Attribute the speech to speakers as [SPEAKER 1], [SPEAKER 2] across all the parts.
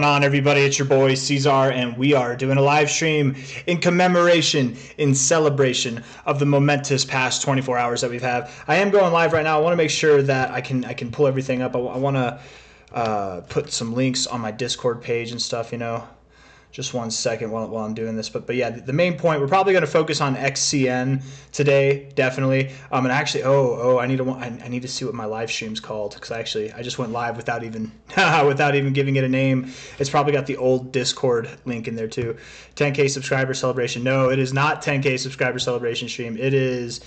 [SPEAKER 1] On everybody, it's your boy C-Zar, and we are doing a live stream in commemoration, in celebration of the momentous past 24 hours that we've had. I am going live right now. I want to make sure that I can pull everything up. I want to put some links on my Discord page and stuff, you know. Just one second while I'm doing this, but yeah, the main point, we're probably going to focus on XCN today, definitely. And actually, I need to see what my live stream's called, because I just went live without even giving it a name. It's probably got the old Discord link in there too. 10K subscriber celebration. No, it is not 10K subscriber celebration stream. It is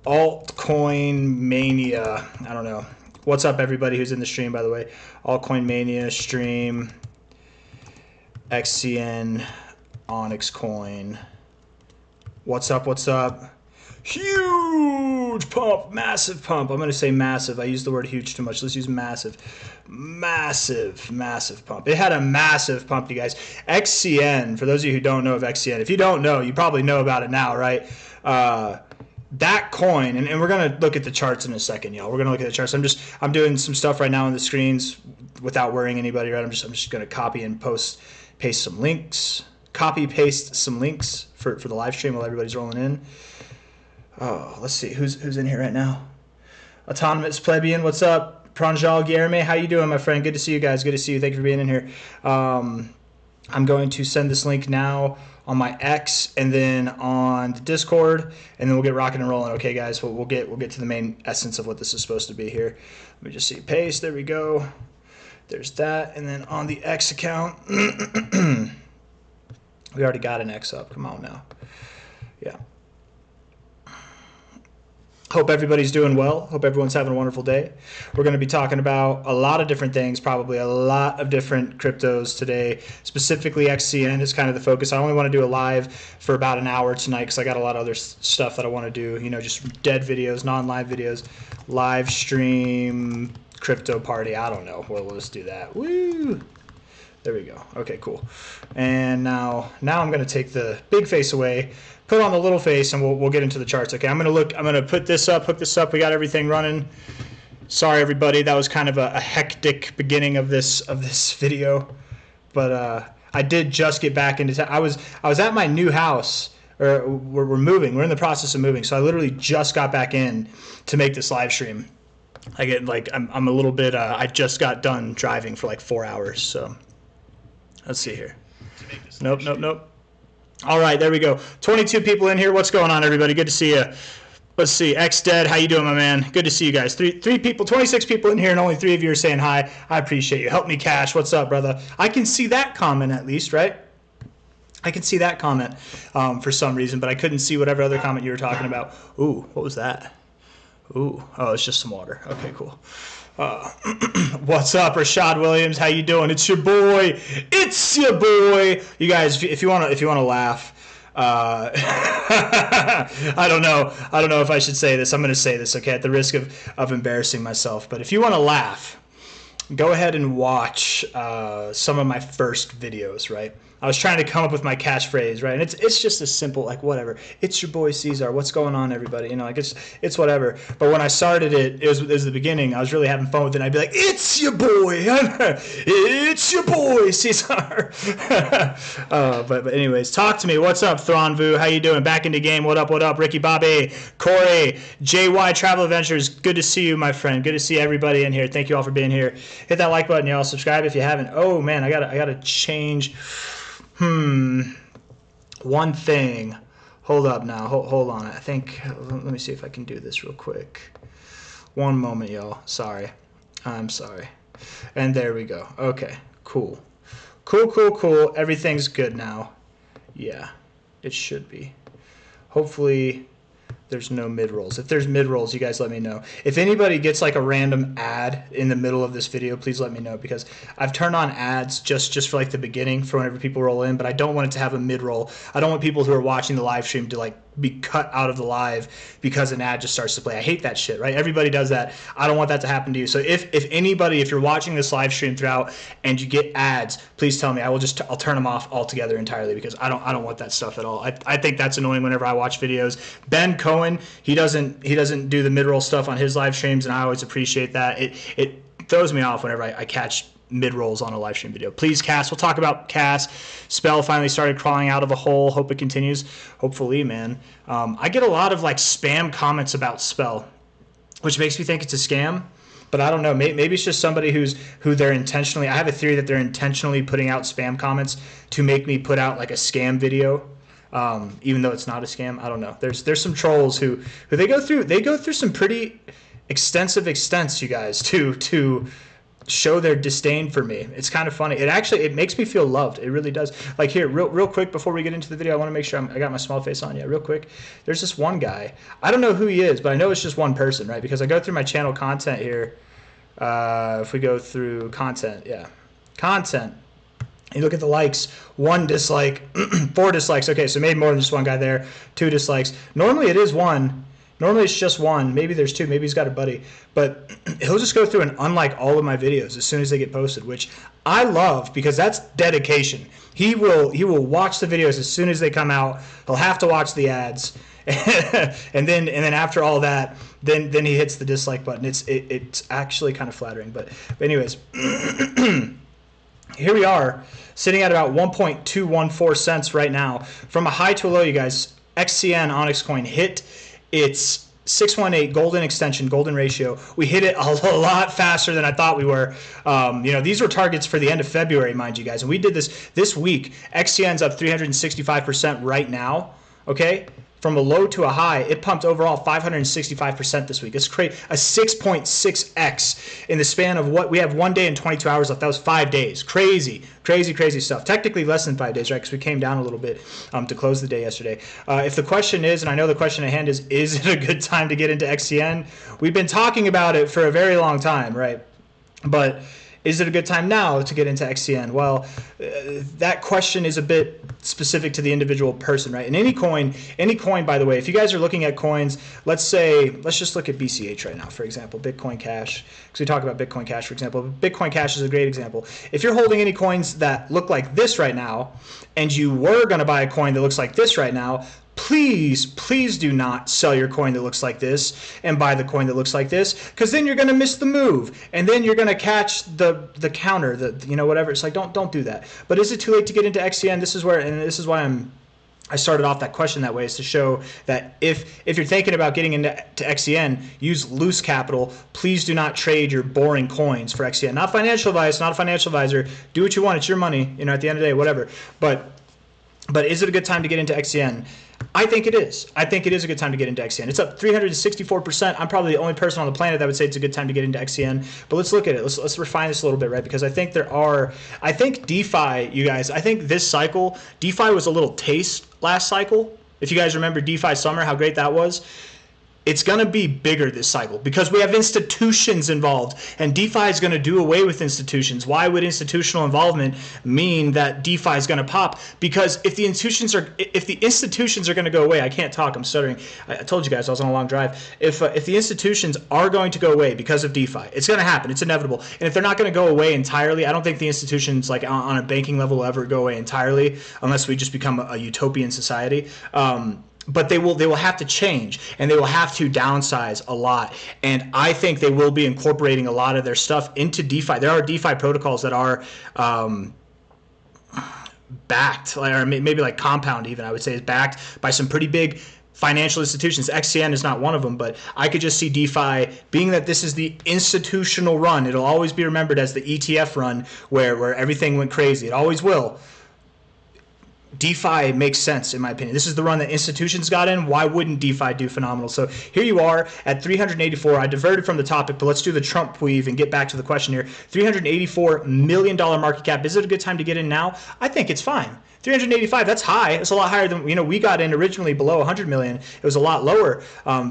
[SPEAKER 1] Altcoin Mania. I don't know. What's up, everybody who's in the stream, by the way? Altcoin Mania stream. XCN, Onyxcoin. What's up? What's up? Huge pump, massive pump. I'm going to say massive. I used the word huge too much. Let's use massive. Massive pump. It had a massive pump, you guys. XCN, for those of you who don't know of XCN, if you don't know, you probably know about it now, right? That coin, and we're going to look at the charts in a second, y'all. We're going to look at the charts. I'm doing some stuff right now on the screens without worrying anybody, right? I'm just going to copy and paste some links, paste some links for the live stream while everybody's rolling in. Oh, let's see who's in here right now. Autonomous Plebeian, what's up? Pranjal Guilherme, how you doing, my friend? Good to see you guys. Good to see you. Thank you for being in here. I'm going to send this link now on my X and then on the Discord, and then we'll get rocking and rolling. Okay, guys, we'll get to the main essence of what this is supposed to be here. Let me just see. Paste. There we go. There's that, and then on the X account, we already got an X up. Come on now. Yeah. Hope everybody's doing well. Hope everyone's having a wonderful day. We're going to be talking about a lot of different things, probably a lot of different cryptos today. Specifically, XCN is kind of the focus. I only want to do a live for about an hour tonight because I got a lot of other stuff that I want to do. You know, just dead videos, non-live videos, live stream, crypto party. I don't know. Well, let's do that. Woo! There we go. Okay, cool. And now I'm going to take the big face away, put on the little face, and we'll get into the charts. Okay, I'm going to put this up, hook this up. We got everything running. Sorry, everybody. That was kind of a hectic beginning of this video, but I did just get back into town. I was at my new house. Or we're moving. We're in the process of moving, so I literally just got back in to make this live stream. I'm a little bit. I just got done driving for like 4 hours. So let's see here. Nope. All right, there we go. 22 people in here. What's going on, everybody? Good to see you. Let's see. XDead, how you doing, my man? Good to see you guys. Three people, 26 people in here, and only 3 of you are saying hi. I appreciate you. Help me cash. What's up, brother? I can see that comment at least, right? I can see that comment for some reason, but I couldn't see whatever other comment you were talking about. Ooh, what was that? Ooh, oh, it's just some water. Okay, cool. What's up, Rashad Williams? How you doing? It's your boy. You guys, if you wanna laugh, I don't know if I should say this. I'm gonna say this, okay, at the risk of embarrassing myself. But if you wanna laugh, go ahead and watch some of my first videos, right? I was trying to come up with my catchphrase, right? And it's just as simple, like, whatever. It's your boy C-Zar. What's going on, everybody? You know, like, it's whatever. But when I started it was the beginning. I was really having fun with it. And I'd be like, it's your boy. It's your boy, C-Zar. But anyways, talk to me. What's up, Thronvu? How you doing? Back into game. What up? Ricky Bobby, Corey, JY Travel Adventures. Good to see you, my friend. Good to see everybody in here. Thank you all for being here. Hit that like button, y'all. Subscribe if you haven't. Oh, man, I gotta change... One thing. Hold up now. Hold on. I think, let me see if I can do this real quick. One moment, y'all. Sorry. I'm sorry. And there we go. Okay. Cool. Cool. Everything's good now. Yeah, it should be. Hopefully there's no mid-rolls. If there's mid-rolls, you guys let me know. If anybody gets like a random ad in the middle of this video, please let me know, because I've turned on ads just for like the beginning for whenever people roll in, but I don't want it to have a mid-roll. I don't want people who are watching the live stream to like be cut out of the live because an ad just starts to play. I hate that shit, right? Everybody does that. I don't want that to happen to you. So if you're watching this live stream throughout and you get ads, please tell me. I'll turn them off altogether entirely, because I don't want that stuff at all. I think that's annoying whenever I watch videos. Ben Cohen, he doesn't do the mid-roll stuff on his live streams, and I always appreciate that. It throws me off whenever I catch mid-rolls on a live stream video. Please, Cass. We'll talk about Cass. Spell finally started crawling out of a hole. Hope it continues. Hopefully, man. I get a lot of like spam comments about Spell, which makes me think it's a scam. But I don't know. Maybe it's just somebody who they're intentionally. I have a theory that they're intentionally putting out spam comments to make me put out like a scam video, even though it's not a scam. I don't know. There's some trolls who they go through some pretty extensive extents, you guys, to show their disdain for me. It's kind of funny. It makes me feel loved. It really does. Like here, real quick before we get into the video, I want to make sure I got my small face on. Yeah, real quick. There's this one guy. I don't know who he is, but I know it's just one person, right? Because I go through my channel content here. If we go through content, yeah, content. You look at the likes, 1 dislike, 4 dislikes. Okay, so maybe more than just one guy there. 2 dislikes. Normally it is 1. Normally it's just 1. Maybe there's 2. Maybe he's got a buddy. But he'll just go through and unlike all of my videos as soon as they get posted, which I love because that's dedication. He will watch the videos as soon as they come out. He'll have to watch the ads. and then after all that, then he hits the dislike button. It's actually kind of flattering. But anyways, here we are sitting at about 1.214 cents right now. From a high to a low, you guys, XCN Onyxcoin hit its 618 golden extension, golden ratio. We hit it a lot faster than I thought we were. These were targets for the end of February, mind you guys. And we did this week. XCN's up 365% right now, okay? From a low to a high, it pumped overall 565% this week. It's crazy. A 6.6x in the span of what we have 1 day and 22 hours left. That was 5 days. Crazy stuff. Technically less than 5 days, right? Because we came down a little bit to close the day yesterday. If the question is, and I know the question at hand is it a good time to get into XCN? We've been talking about it for a very long time, right? But is it a good time now to get into XCN? Well, that question is a bit specific to the individual person, right? And any coin, by the way, if you guys are looking at coins, let's just look at BCH right now, for example, Bitcoin Cash, because we talk about Bitcoin Cash, for example. Bitcoin Cash is a great example. If you're holding any coins that look like this right now, and you were going to buy a coin that looks like this right now, please do not sell your coin that looks like this and buy the coin that looks like this, because then you're going to miss the move and then you're going to catch the counter, whatever. It's like don't do that. But is it too late to get into XCN? This is why I started off that question that way, is to show that if you're thinking about getting into XCN, use loose capital. Please do not trade your boring coins for XCN. Not financial advice, not a financial advisor. Do what you want. It's your money. At the end of the day, whatever. But is it a good time to get into XCN? I think it is. I think it is a good time to get into XCN. It's up 364%. I'm probably the only person on the planet that would say it's a good time to get into XCN. But let's look at it. Let's refine this a little bit, right? Because I think DeFi, you guys, I think this cycle, DeFi was a little taste last cycle. If you guys remember DeFi Summer, how great that was. It's going to be bigger this cycle because we have institutions involved, and DeFi is going to do away with institutions. Why would institutional involvement mean that DeFi is going to pop? Because if the institutions are going to go away, I can't talk, I'm stuttering. I told you guys I was on a long drive. If the institutions are going to go away because of DeFi, it's going to happen. It's inevitable. And if they're not going to go away entirely, I don't think the institutions like on a banking level will ever go away entirely unless we just become a utopian society. But they will have to change, and they will have to downsize a lot. And I think they will be incorporating a lot of their stuff into DeFi. There are DeFi protocols that are backed, or maybe like Compound even, I would say, is backed by some pretty big financial institutions. XCN is not one of them, but I could just see DeFi, being that this is the institutional run, it'll always be remembered as the ETF run where everything went crazy. It always will. DeFi makes sense, in my opinion. This is the run that institutions got in. Why wouldn't DeFi do phenomenal? So here you are at 384. I diverted from the topic, but let's do the Trump weave and get back to the question here. $384 million market cap. Is it a good time to get in now? I think it's fine. 385, that's high. It's a lot higher than, we got in originally below 100 million. It was a lot lower.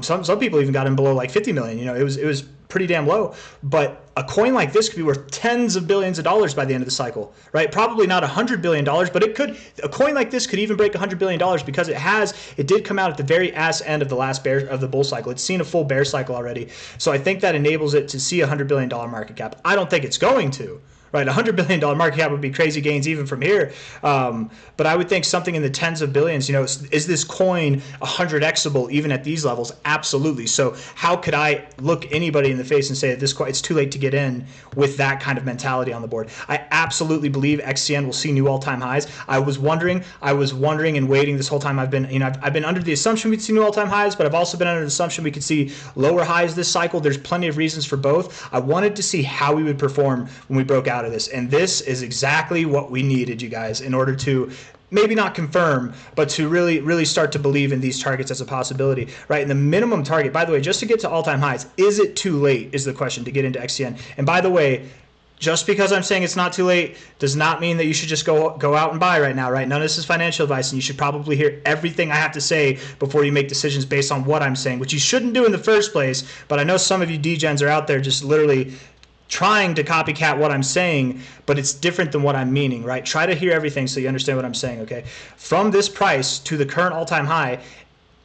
[SPEAKER 1] Some people even got in below like 50 million. It was pretty damn low. But a coin like this could be worth tens of billions of dollars by the end of the cycle, right? Probably not $100 billion, but a coin like this could even break $100 billion because it did come out at the very ass end of the bull cycle. It's seen a full bear cycle already. So I think that enables it to see $100 billion market cap. I don't think it's going to, right? $100 billion market cap would be crazy gains even from here. But I would think something in the tens of billions, is this coin 100xable even at these levels? Absolutely. So how could I look anybody in the face and say that this coin, it's too late to get in with that kind of mentality on the board? I absolutely believe XCN will see new all-time highs. I was wondering and waiting this whole time. I've been under the assumption we'd see new all-time highs, but I've also been under the assumption we could see lower highs this cycle. There's plenty of reasons for both. I wanted to see how we would perform when we broke out of this, and this is exactly what we needed, you guys, in order to maybe not confirm, but to really start to believe in these targets as a possibility, right? And the minimum target, by the way, just to get to all-time highs, is it too late is the question to get into XCN. And by the way, just because I'm saying it's not too late does not mean that you should just go out and buy right now, right? None of this is financial advice, and you should probably hear everything I have to say before you make decisions based on what I'm saying, which you shouldn't do in the first place. But I know some of you degens are out there just literally trying to copycat what I'm saying, but it's different than what I'm meaning, right? Try to hear everything so you understand what I'm saying, okay? From this price to the current all-time high,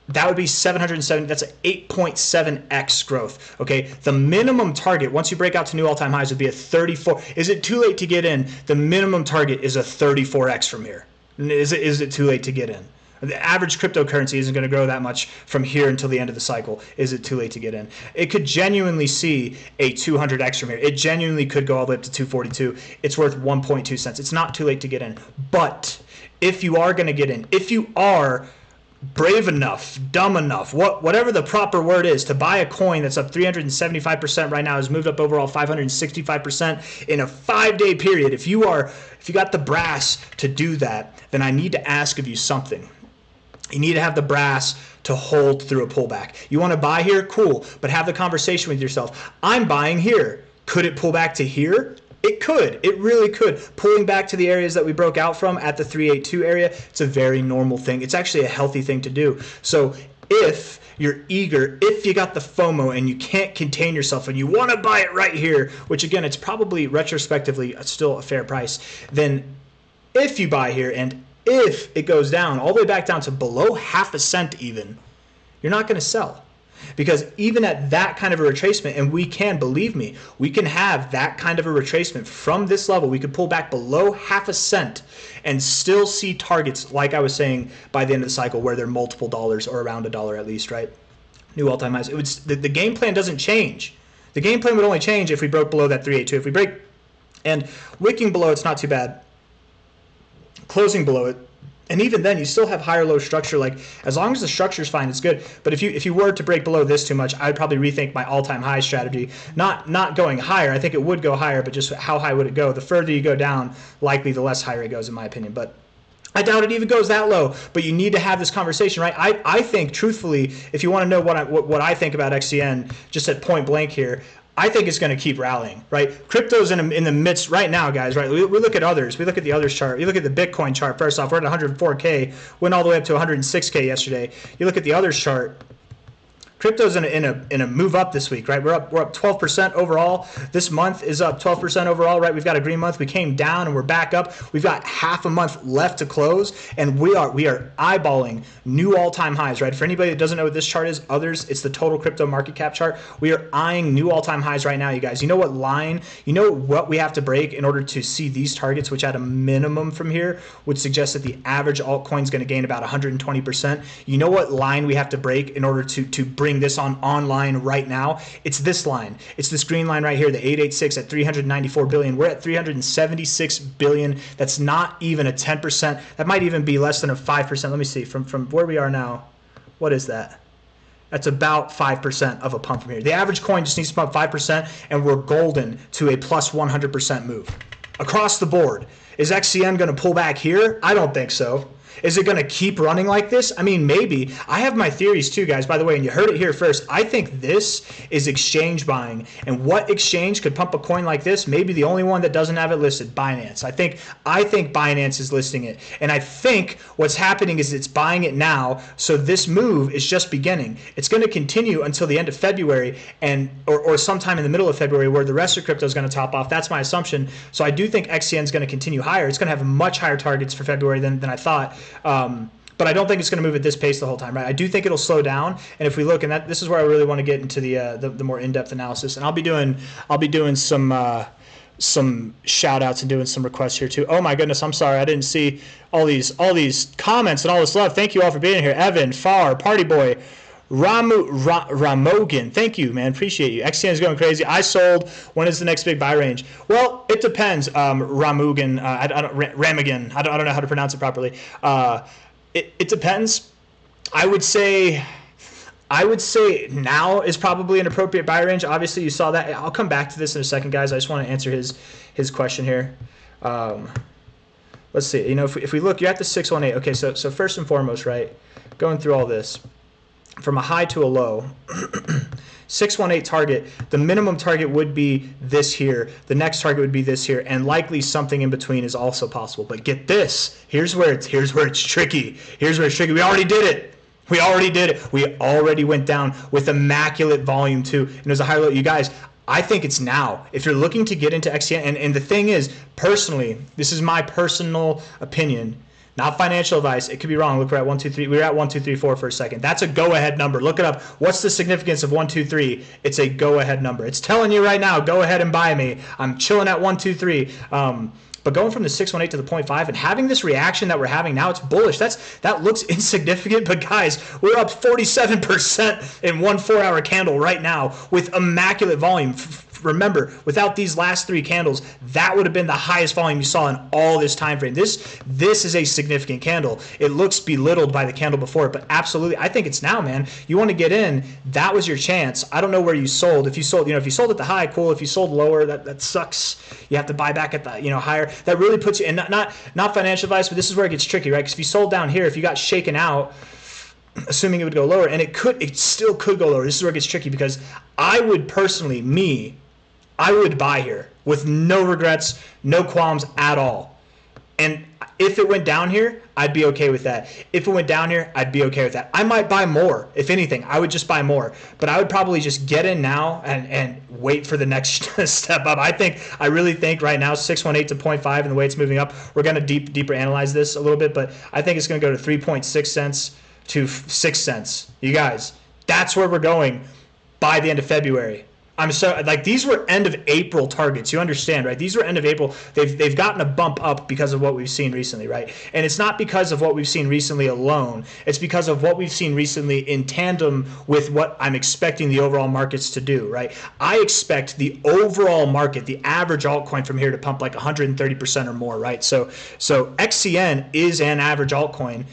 [SPEAKER 1] that would be 770. That's an 8.7x growth. Okay, the minimum target once you break out to new all-time highs would be a 34. Is it too late to get in? The minimum target is a 34x from here. Is it too late to get in? The average cryptocurrency isn't going to grow that much from here until the end of the cycle. Is it too late to get in? It could genuinely see a 200x from here. It genuinely could go all the way up to 242. It's worth 1.2 cents. It's not too late to get in. But if you are going to get in, if you are brave enough, dumb enough, whatever the proper word is, to buy a coin that's up 375% right now, has moved up overall 565% in a 5-day period. If you got the brass to do that, then I need to ask of you something. You need to have the brass to hold through a pullback. You want to buy here? Cool. But have the conversation with yourself. I'm buying here. Could it pull back to here? It could. It really could. Pulling back to the areas that we broke out from at the 382 area, it's a very normal thing. It's actually a healthy thing to do. So if you're eager, if you got the FOMO and you can't contain yourself and you want to buy it right here, which again, it's probably retrospectively still a fair price, then if you buy here and if it goes down all the way back down to below half a cent even, you're not going to sell. Because even at that kind of a retracement, and we can, believe me, we can have that kind of a retracement from this level. We could pull back below half a cent and still see targets, like I was saying, by the end of the cycle where they're multiple dollars or around $1 at least, right? New all-time highs. The game plan doesn't change. The game plan would only change if we broke below that 382. If we break and wicking below, it's not too bad. Closing below it, and even then, you still have higher low structure. Like, as long as the structure is fine, it's good. But if you were to break below this too much, I'd probably rethink my all-time high strategy. Not going higher. I think it would go higher, but just how high would it go? The further you go down, likely the less higher it goes, in my opinion. But I doubt it even goes that low. But you need to have this conversation, right? I think, truthfully, if you want to know what I think about XCN, just at point blank here, I think it's going to keep rallying, right? Crypto's in the midst right now, guys, right? We look at others. We look at the others chart. You look at the Bitcoin chart. First off, we're at 104K. Went all the way up to 106K yesterday. You look at the others chart. Crypto's in a move up this week, right? We're up 12% overall. This month is up 12% overall, right? We've got a green month. We came down and we're back up. We've got half a month left to close, and we are eyeballing new all-time highs, right? For anybody that doesn't know what this chart is, others, it's the total crypto market cap chart. We are eyeing new all-time highs right now, you guys. You know what line? You know what we have to break in order to see these targets, which at a minimum from here would suggest that the average altcoin is going to gain about 120%. You know what line we have to break in order to bring this online right now? It's this line. It's this green line right here, the 886 at 394 billion. We're at 376 billion. That's not even a 10%. That might even be less than a 5%. Let me see from where we are now. What is that? That's about 5% of a pump from here. The average coin just needs to pump 5%, and we're golden to a plus 100% move across the board. Is XCN going to pull back here? I don't think so. Is it going to keep running like this? I mean, maybe. I have my theories too, guys, by the way, and you heard it here first. I think this is exchange buying. And what exchange could pump a coin like this? Maybe the only one that doesn't have it listed, Binance. I think Binance is listing it. And I think what's happening is it's buying it now, so this move is just beginning. It's going to continue until the end of February or sometime in the middle of February where the rest of crypto is going to top off. That's my assumption. So I do think XCN is going to continue higher. It's going to have much higher targets for February than I thought. But I don't think it's going to move at this pace the whole time, right? I do think it'll slow down, and if we look, and this is where I really want to get into the more in-depth analysis, and I'll be doing some some shout outs and doing some requests here too. Oh my goodness, I'm sorry, I didn't see all these comments and all this love. Thank you all for being here. Evan, Far, Party Boy, Ramogan, thank you, man. Appreciate you. XCN is going crazy. I sold. When is the next big buy range? Well, it depends. Ramugan, Ramagan. I don't know how to pronounce it properly. It depends. I would say now is probably an appropriate buy range. Obviously, you saw that. I'll come back to this in a second, guys. I just want to answer his question here. Let's see. You know, if we look, you're at the 618. Okay, so first and foremost, right, going through all this, from a high to a low, 618 target, the minimum target would be this here. The next target would be this here, and likely something in between is also possible. But get this. Here's where it's tricky. Here's where it's tricky. We already did it. We already went down with immaculate volume too. And there's a higher low. You guys, I think it's now. If you're looking to get into XCN, and the thing is, personally, this is my personal opinion, not financial advice. It could be wrong. Look, we're at 1, 2, 3. We were at 1, 2, 3, 4 for a second. That's a go-ahead number. Look it up. What's the significance of 1, 2, 3? It's a go-ahead number. It's telling you right now, go ahead and buy me. I'm chilling at 1, 2, 3. But going from the 618 to the 0.5 and having this reaction that we're having now, it's bullish. That looks insignificant, but guys, we're up 47% in 1 4-hour candle right now with immaculate volume. Remember, without these last 3 candles, that would have been the highest volume you saw in all this time frame. This is a significant candle. It looks belittled by the candle before, but absolutely, I think it's now, man. You want to get in. That was your chance. I don't know where you sold. If you sold, if you sold at the high, cool. If you sold lower, that sucks. You have to buy back at the higher. That really puts you in. Not financial advice, but this is where it gets tricky, right? Because if you sold down here, if you got shaken out, assuming it would go lower, and it still could go lower. This is where it gets tricky because I would personally, I would buy here with no regrets, no qualms at all. And if it went down here, I'd be okay with that. If it went down here, I'd be okay with that. I might buy more. If anything, I would just buy more. But I would probably just get in now and wait for the next step up. I really think right now 618 to 0.5 and the way it's moving up, we're going to deeper analyze this a little bit, but I think it's going to go to 3.6 cents to 6 cents. You guys, that's where we're going by the end of February. I'm so these were end of April targets. You understand, right? These were end of April. They've gotten a bump up because of what we've seen recently, right? And it's not because of what we've seen recently alone. It's because of what we've seen recently in tandem with what I'm expecting the overall markets to do, right? I expect the overall market, the average altcoin from here to pump like 130% or more, right? So XCN is an average altcoin.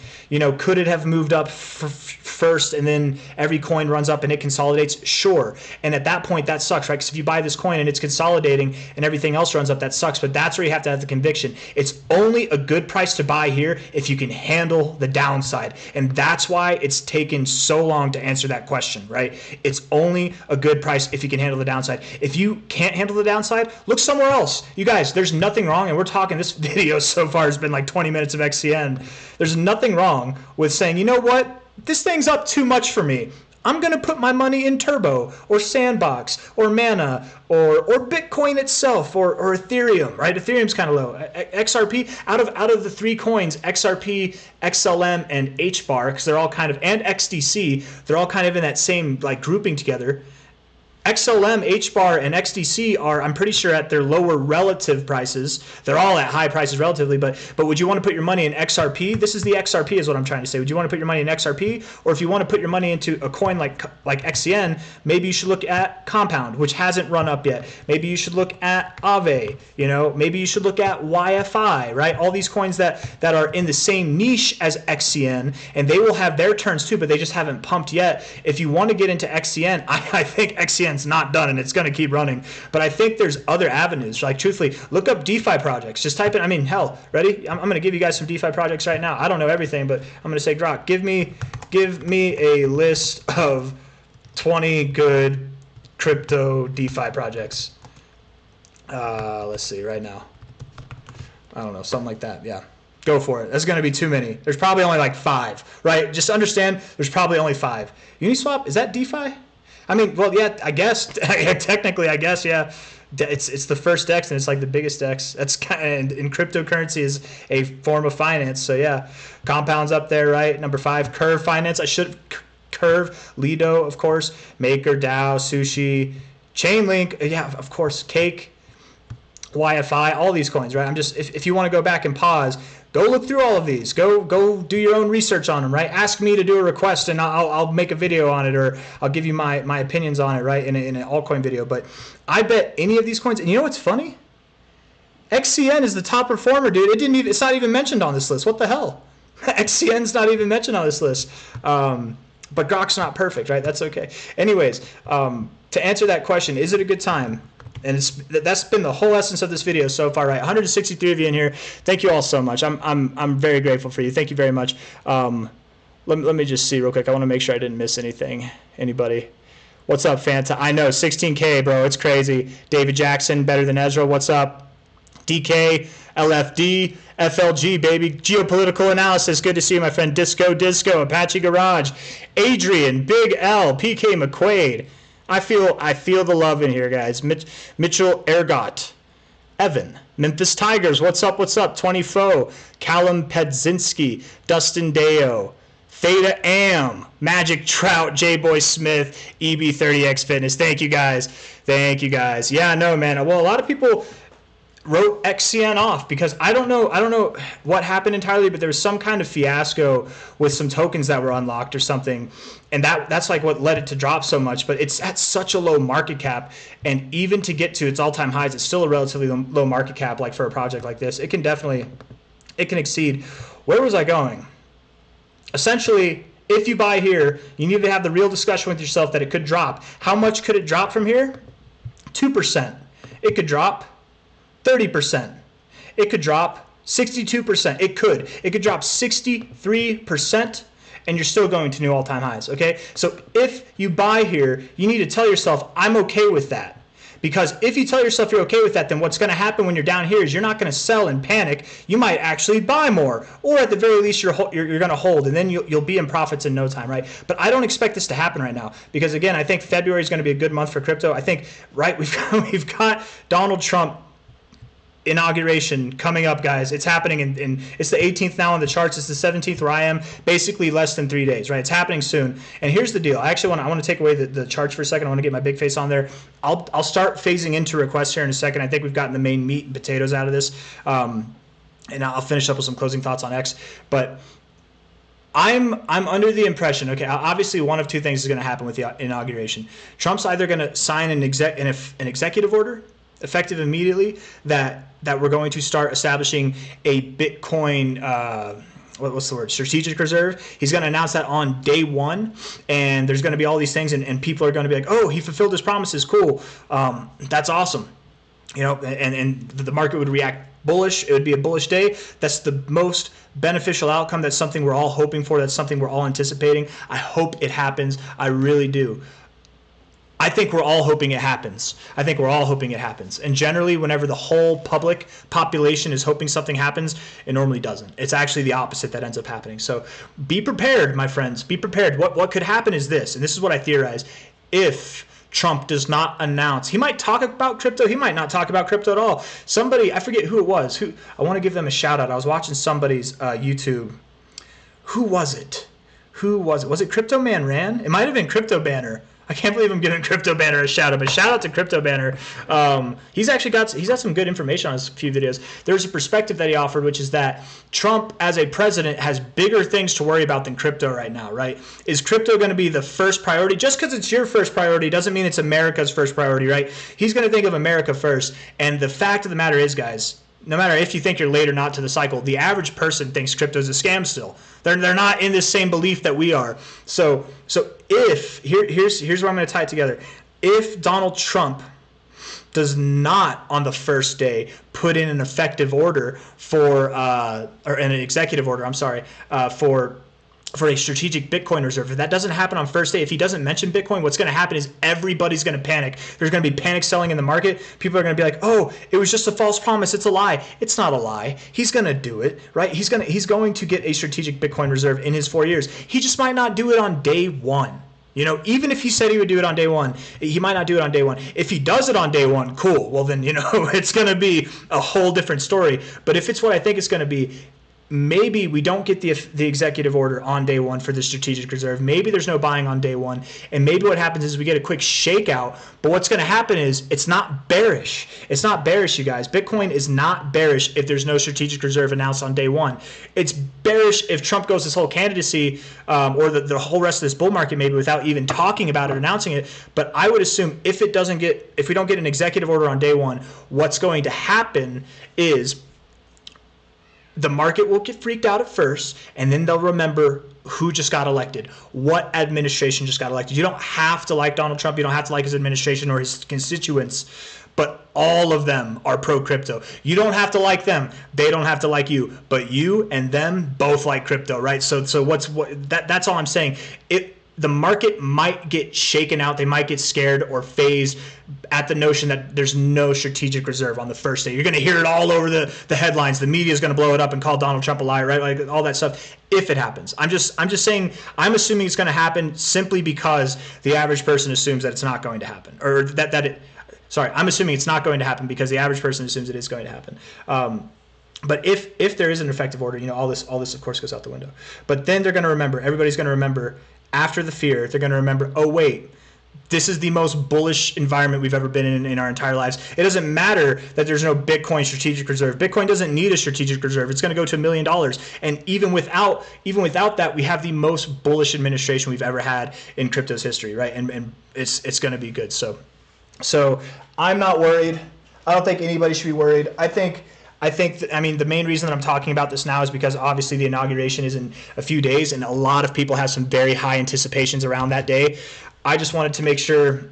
[SPEAKER 1] Could it have moved up first and then every coin runs up and it consolidates? Sure. And at that point, that sucks, right? Because if you buy this coin and it's consolidating and everything else runs up, that sucks. But that's where you have to have the conviction. It's only a good price to buy here if you can handle the downside. And that's why it's taken so long to answer that question, right? It's only a good price if you can handle the downside. If you can't handle the downside, look somewhere else. You guys, there's nothing wrong. And we're talking, this video so far has been like 20 minutes of XCN. There's nothing wrong with saying, you know what? This thing's up too much for me. I'm going to put my money in Turbo or Sandbox or Mana or Bitcoin itself or Ethereum, right? Ethereum's kind of low. XRP, out of the 3 coins, XRP, XLM, and HBAR, because they're all kind of, and XDC, they're all kind of in that same grouping together. XLM, HBAR, and XDC are, I'm pretty sure, at their lower relative prices. They're all at high prices relatively, but would you want to put your money in XRP? This is the XRP is what I'm trying to say. Would you want to put your money in XRP? Or if you want to put your money into a coin like XCN, maybe you should look at Compound, which hasn't run up yet. Maybe you should look at Aave, maybe you should look at YFI, right? All these coins that are in the same niche as XCN, and they will have their turns too, but they just haven't pumped yet. If you want to get into XCN, I think XCN it's not done and it's going to keep running, but I think there's other avenues. Truthfully, look up DeFi projects. Just type in, hell, ready? I'm going to give you guys some DeFi projects right now. I don't know everything, but I'm going to say, Grok, give me a list of 20 good crypto DeFi projects. Let's see right now. I don't know, something like that. Yeah. Go for it. That's going to be too many. There's probably only 5, right? Just understand there's probably only 5. Uniswap, is that DeFi? Well, yeah, I guess. Technically, I guess, yeah. It's the first DEX, and it's the biggest DEX. That's kind of, in cryptocurrency is a form of finance. So, yeah, Compound's up there, right? Number 5, Curve Finance. Curve, Lido, of course, Maker, DAO, Sushi, Chainlink, yeah, of course, Cake. YFI, all these coins, right? I'm just, if you want to go back and pause, go look through all of these. Go do your own research on them, right? Ask me to do a request, and I'll make a video on it, or I'll give you my opinions on it, right, in an altcoin video. But I bet any of these coins, and you know what's funny? XCN is the top performer, dude. It's not even mentioned on this list. What the hell? XCN's not even mentioned on this list. But Grok's not perfect, right? That's okay. Anyways, to answer that question, is it a good time? And that's been the whole essence of this video so far, right? 163 of you in here. Thank you all so much. I'm very grateful for you. Thank you very much. Let me just see real quick. I want to make sure I didn't miss anything. Anybody? What's up, Fanta? I know, 16K, bro. It's crazy. David Jackson, better than Ezra. What's up? DK, LFD, FLG, baby. Geopolitical analysis. Good to see you, my friend. Disco, Apache Garage. Adrian, Big L, PK McQuaid. I feel the love in here, guys. Mitchell Ergot, Evan, Memphis Tigers. What's up? 20 Foe, Callum Pedzinski, Dustin Deo, Theta Am, Magic Trout, J-Boy Smith, EB30X Fitness. Thank you guys. Yeah, no, man. Well, a lot of people wrote XCN off because I don't know what happened entirely, but there was some kind of fiasco with some tokens that were unlocked or something, and that's like what led it to drop so much. But it's at such a low market cap, and even to get to its all-time highs, it's still a relatively low market cap. Like for a project like this, it can exceed. Where was I going? Essentially, if you buy here, you need to have the real discussion with yourself that it could drop. How much could it drop from here? 2%. It could drop 30%. It could drop 62%. It could drop 63%, and you're still going to new all-time highs, okay? So if you buy here, you need to tell yourself, I'm okay with that. Because if you tell yourself you're okay with that, then what's going to happen when you're down here is you're not going to sell and panic. You might actually buy more, or at the very least you're going to hold, and then you'll be in profits in no time, right? But I don't expect this to happen right now because, again, I think February is going to be a good month for crypto. I think, right, we've got Donald Trump inauguration coming up, guys. It's happening in it's the 18th now on the charts. It's the 17th where I am, basically less than 3 days, right? It's happening soon. And here's the deal. I want to take away the charts for a second. I want to get my big face on there. I'll start phasing into requests here in a second. I think we've gotten the main meat and potatoes out of this. And I'll finish up with some closing thoughts on X. But I'm under the impression, okay, obviously one of two things is going to happen with the inauguration. Trump's either going to sign an executive order effective immediately that we're going to start establishing a Bitcoin what's the word, strategic reserve. He's going to announce that on day one, and there's going to be all these things, and people are going to be like, oh, he fulfilled his promises, cool, that's awesome, you know, and the market would react bullish. It would be a bullish day. That's the most beneficial outcome. That's something we're all hoping for. That's something we're all anticipating. I hope it happens. I really do. I think we're all hoping it happens. And generally, whenever the whole public population is hoping something happens, it normally doesn't. It's actually the opposite that ends up happening. So be prepared, my friends. Be prepared. What could happen is this, and this is what I theorize. If Trump does not announce, he might talk about crypto. He might not talk about crypto at all. Somebody, I forget who it was. I want to give them a shout out. I was watching somebody's YouTube. Who was it? Was it Crypto Man Ran? It might have been Crypto Banner. I can't believe I'm giving Crypto Banner a shout out, but shout out to Crypto Banner. He's got some good information on his few videos. There's a perspective that he offered, which is that Trump as a president has bigger things to worry about than crypto right now, right? Is crypto going to be the first priority? Just because it's your first priority doesn't mean it's America's first priority, right? He's going to think of America first. And the fact of the matter is, guys, no matter if you think you're late or not to the cycle, the average person thinks crypto is a scam still. They're not in this same belief that we are. So here's where I'm going to tie it together. If Donald Trump does not on the first day put in an effective order or an executive order, for a strategic Bitcoin reserve. If that doesn't happen on first day, if he doesn't mention Bitcoin, what's going to happen is everybody's going to panic. There's going to be panic selling in the market. People are going to be like, oh, it was just a false promise. It's a lie. It's not a lie. He's going to do it, right? He's going to get a strategic Bitcoin reserve in his 4 years. He just might not do it on day one. You know, even if he said he would do it on day one, he might not do it on day one. If he does it on day one, cool. Well, then, you know, it's going to be a whole different story. But if it's what I think it's going to be, maybe we don't get the executive order on day one for the strategic reserve. Maybe there's no buying on day one. And maybe what happens is we get a quick shakeout. But what's going to happen is it's not bearish. It's not bearish, you guys. Bitcoin is not bearish if there's no strategic reserve announced on day one. It's bearish if Trump goes this whole candidacy or the whole rest of this bull market maybe without even talking about it, announcing it. But I would assume if we don't get an executive order on day one, what's going to happen is the market will get freaked out at first, and then they'll remember who just got elected, what administration just got elected. You don't have to like Donald Trump. You don't have to like his administration or his constituents, but all of them are pro-crypto. You don't have to like them. They don't have to like you, but you and them both like crypto, right? So that's all I'm saying. The market might get shaken out. They might get scared or phased at the notion that there's no strategic reserve on the first day. You're going to hear it all over the headlines. The media is going to blow it up and call Donald Trump a liar, right? Like all that stuff. If it happens, I'm just saying. I'm assuming it's going to happen simply because the average person assumes that it's not going to happen, or I'm assuming it's not going to happen because the average person assumes it is going to happen. But if there is an effective order, all this of course goes out the window. But then they're going to remember. Everybody's going to remember. After the fear, they're going to remember, oh, wait, this is the most bullish environment we've ever been in our entire lives. It doesn't matter that there's no Bitcoin strategic reserve. Bitcoin doesn't need a strategic reserve. It's going to go to $1 million. And even without that, we have the most bullish administration we've ever had in crypto's history, right? And it's going to be good. So I'm not worried. I don't think anybody should be worried. I think the main reason that I'm talking about this now is because obviously the inauguration is in a few days, and a lot of people have some very high anticipations around that day. I just wanted to make sure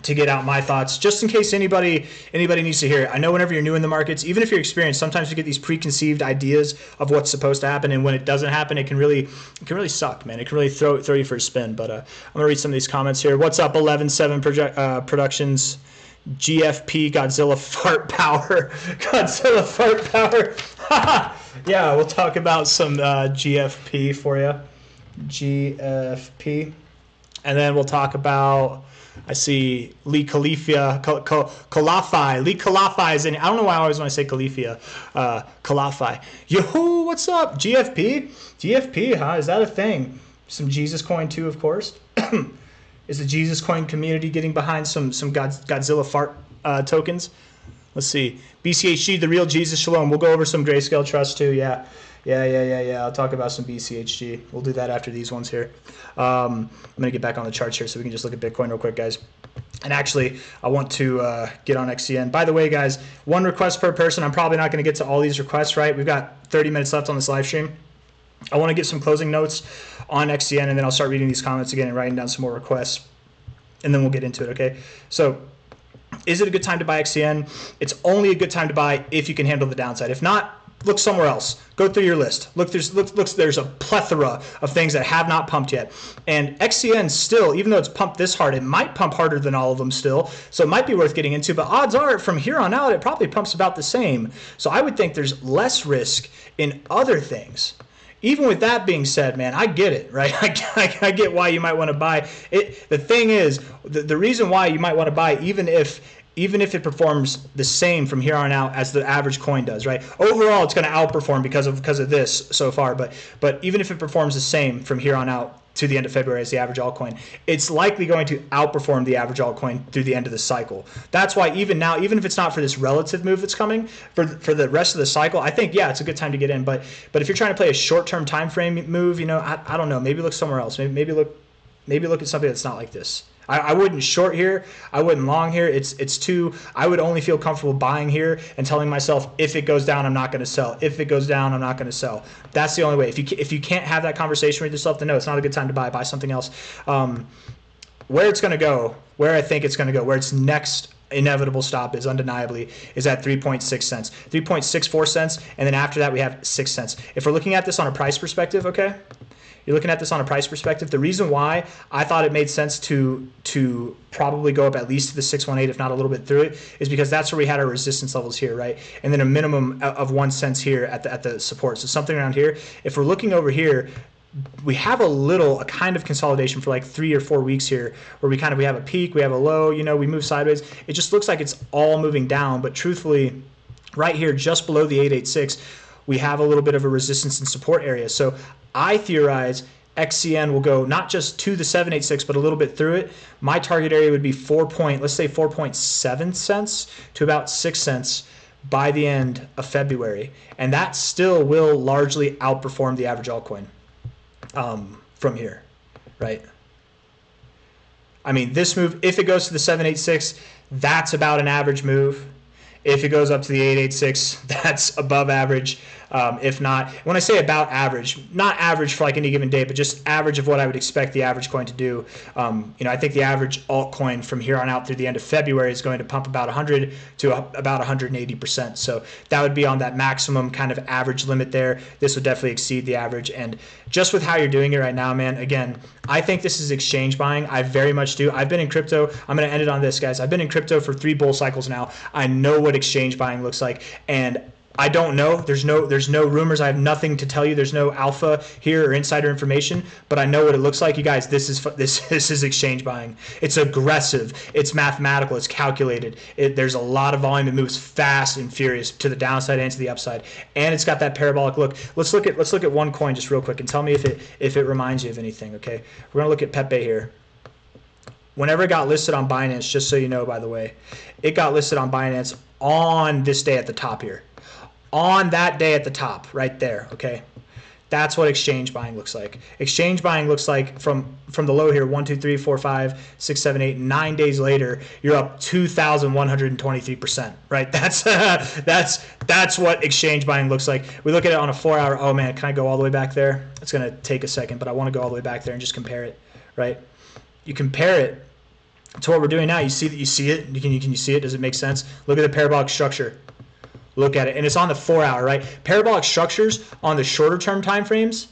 [SPEAKER 1] to get out my thoughts, just in case anybody needs to hear it. I know whenever you're new in the markets, even if you're experienced, sometimes you get these preconceived ideas of what's supposed to happen, and when it doesn't happen, it can really suck, man. It can really throw you for a spin. But I'm gonna read some of these comments here. What's up, 11-7 Productions? GFP, Godzilla Fart Power. Godzilla Fart Power. Yeah, we'll talk about some GFP for you. GFP. And then we'll talk about, I see Lee Khalifa, Kalafi. Lee Kalafi is in. I don't know why I always want to say Khalifa. Kalafi. Yo, what's up? GFP? GFP, huh? Is that a thing? Some Jesus coin too, of course. Is the Jesus coin community getting behind some Godzilla Fart tokens? Let's see. BCHG, the real Jesus Shalom. We'll go over some Grayscale Trust too. Yeah. I'll talk about some BCHG. We'll do that after these ones here. I'm going to get back on the charts here so we can just look at Bitcoin real quick, guys. And actually, I want to get on XCN. By the way, guys, one request per person. I'm probably not going to get to all these requests, right? We've got 30 minutes left on this live stream. I want to get some closing notes on XCN, and then I'll start reading these comments again and writing down some more requests, and then we'll get into it, okay? So is it a good time to buy XCN? It's only a good time to buy if you can handle the downside. If not, look somewhere else. Go through your list. Look, there's a plethora of things that have not pumped yet. And XCN still, even though it's pumped this hard, it might pump harder than all of them still. So it might be worth getting into. But odds are, from here on out, it probably pumps about the same. So I would think there's less risk in other things. Even with that being said, man, I get it, right? I get why you might want to buy it. The thing is, the reason why you might want to buy, even if it performs the same from here on out as the average coin does, right? Overall, it's going to outperform because of this so far. But even if it performs the same from here on out to the end of February as the average altcoin, it's likely going to outperform the average altcoin through the end of the cycle. That's why even now, even if it's not for this relative move that's coming, for the rest of the cycle, I think, yeah, it's a good time to get in. But if you're trying to play a short-term time frame move, I don't know, maybe look somewhere else. Maybe look at something that's not like this. I wouldn't short here. I wouldn't long here. It's too. I would only feel comfortable buying here and telling myself, if it goes down, I'm not going to sell. If it goes down, I'm not going to sell. That's the only way. If you can't have that conversation with yourself, then no, it's not a good time to buy. Buy something else. Where it's going to go, where I think it's going to go, where its next inevitable stop is undeniably is at 3.6 cents, 3.64 cents, and then after that we have 6 cents. If we're looking at this on a price perspective, okay. You're looking at this on a price perspective. The reason why I thought it made sense to probably go up at least to the 618, if not a little bit through it, is because that's where we had our resistance levels here, right? And then a minimum of 1 cent here at the support. So something around here. If we're looking over here, we have a kind of consolidation for like 3 or 4 weeks here, where we have a peak, we have a low, we move sideways. It just looks like it's all moving down, but truthfully, right here, just below the 886. we have a little bit of a resistance and support area. So I theorize XCN will go not just to the 786, but a little bit through it. My target area would be let's say 4.7 cents to about 6 cents by the end of February. And that still will largely outperform the average altcoin from here, right? I mean, this move, if it goes to the 786, that's about an average move. If it goes up to the 886, that's above average. If not, when I say about average, not average for like any given day, but just average of what I would expect the average coin to do. I think the average altcoin from here on out through the end of February is going to pump about 100 to about 180%. So that would be on that maximum kind of average limit there. This would definitely exceed the average. And just with how you're doing it right now, man, again, I think this is exchange buying. I very much do. I've been in crypto. I'm going to end it on this, guys. I've been in crypto for 3 bull cycles now. I know what exchange buying looks like. And I don't know. There's no rumors. I have nothing to tell you. There's no alpha here or insider information, but I know what it looks like. You guys, this is exchange buying. It's aggressive. It's mathematical. It's calculated. There's a lot of volume. It moves fast and furious to the downside and to the upside, and it's got that parabolic look. Let's look at one coin just real quick and tell me if it reminds you of anything. Okay, we're gonna look at Pepe here. Whenever it got listed on Binance, just so you know, by the way, it got listed on Binance on this day at the top here. On that day at the top, right there, okay? That's what exchange buying looks like. Exchange buying looks like from the low here, 1, 2, 3, 4, 5, 6, 7, 8, 9 days later, you're up 2,123%, right? That's what exchange buying looks like. We look at it on a 4-hour. Oh man, can I go all the way back there? It's gonna take a second, but I want to go all the way back there and just compare it, right? You compare it to what we're doing now. You see that you see it. Can you see it? Does it make sense? Look at the parabolic structure. Look at it, and it's on the 4-hour, right? Parabolic structures on the shorter term time frames,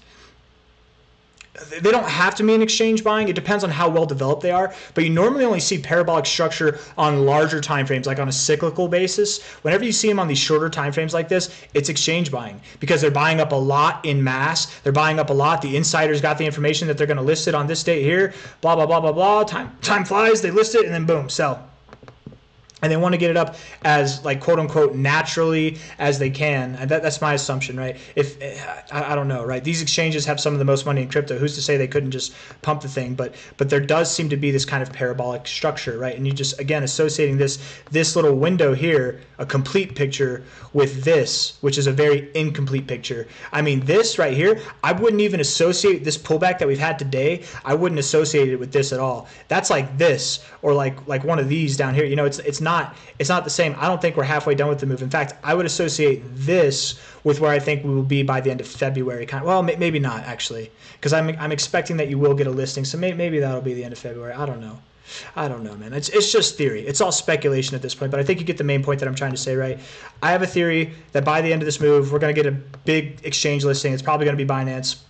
[SPEAKER 1] they don't have to mean exchange buying. It depends on how well developed they are, but you normally only see parabolic structure on larger time frames, like on a cyclical basis. Whenever you see them on these shorter time frames like this, it's exchange buying because they're buying up a lot in mass. They're buying up a lot. The insiders got the information that they're going to list it on this date here, blah, blah, blah, blah, blah. Time flies, they list it, and then boom, sell. And they want to get it up as, like, quote unquote, naturally as they can. And that's my assumption, right? I don't know, right? These exchanges have some of the most money in crypto. Who's to say they couldn't just pump the thing? But there does seem to be this kind of parabolic structure, right? And you just, again, associating this little window here, a complete picture, with this, which is a very incomplete picture. I mean, this right here, I wouldn't even associate this pullback that we've had today. I wouldn't associate it with this at all. That's like this, or like one of these down here. You know, it's not the same. I don't think we're halfway done with the move. In fact, I would associate this with where I think we will be by the end of February. Well, maybe not actually, because I'm expecting that you will get a listing. So maybe that'll be the end of February. I don't know, man. It's just theory. It's all speculation at this point. But I think you get the main point that I'm trying to say, right? I have a theory that by the end of this move, we're going to get a big exchange listing. It's probably going to be Binance.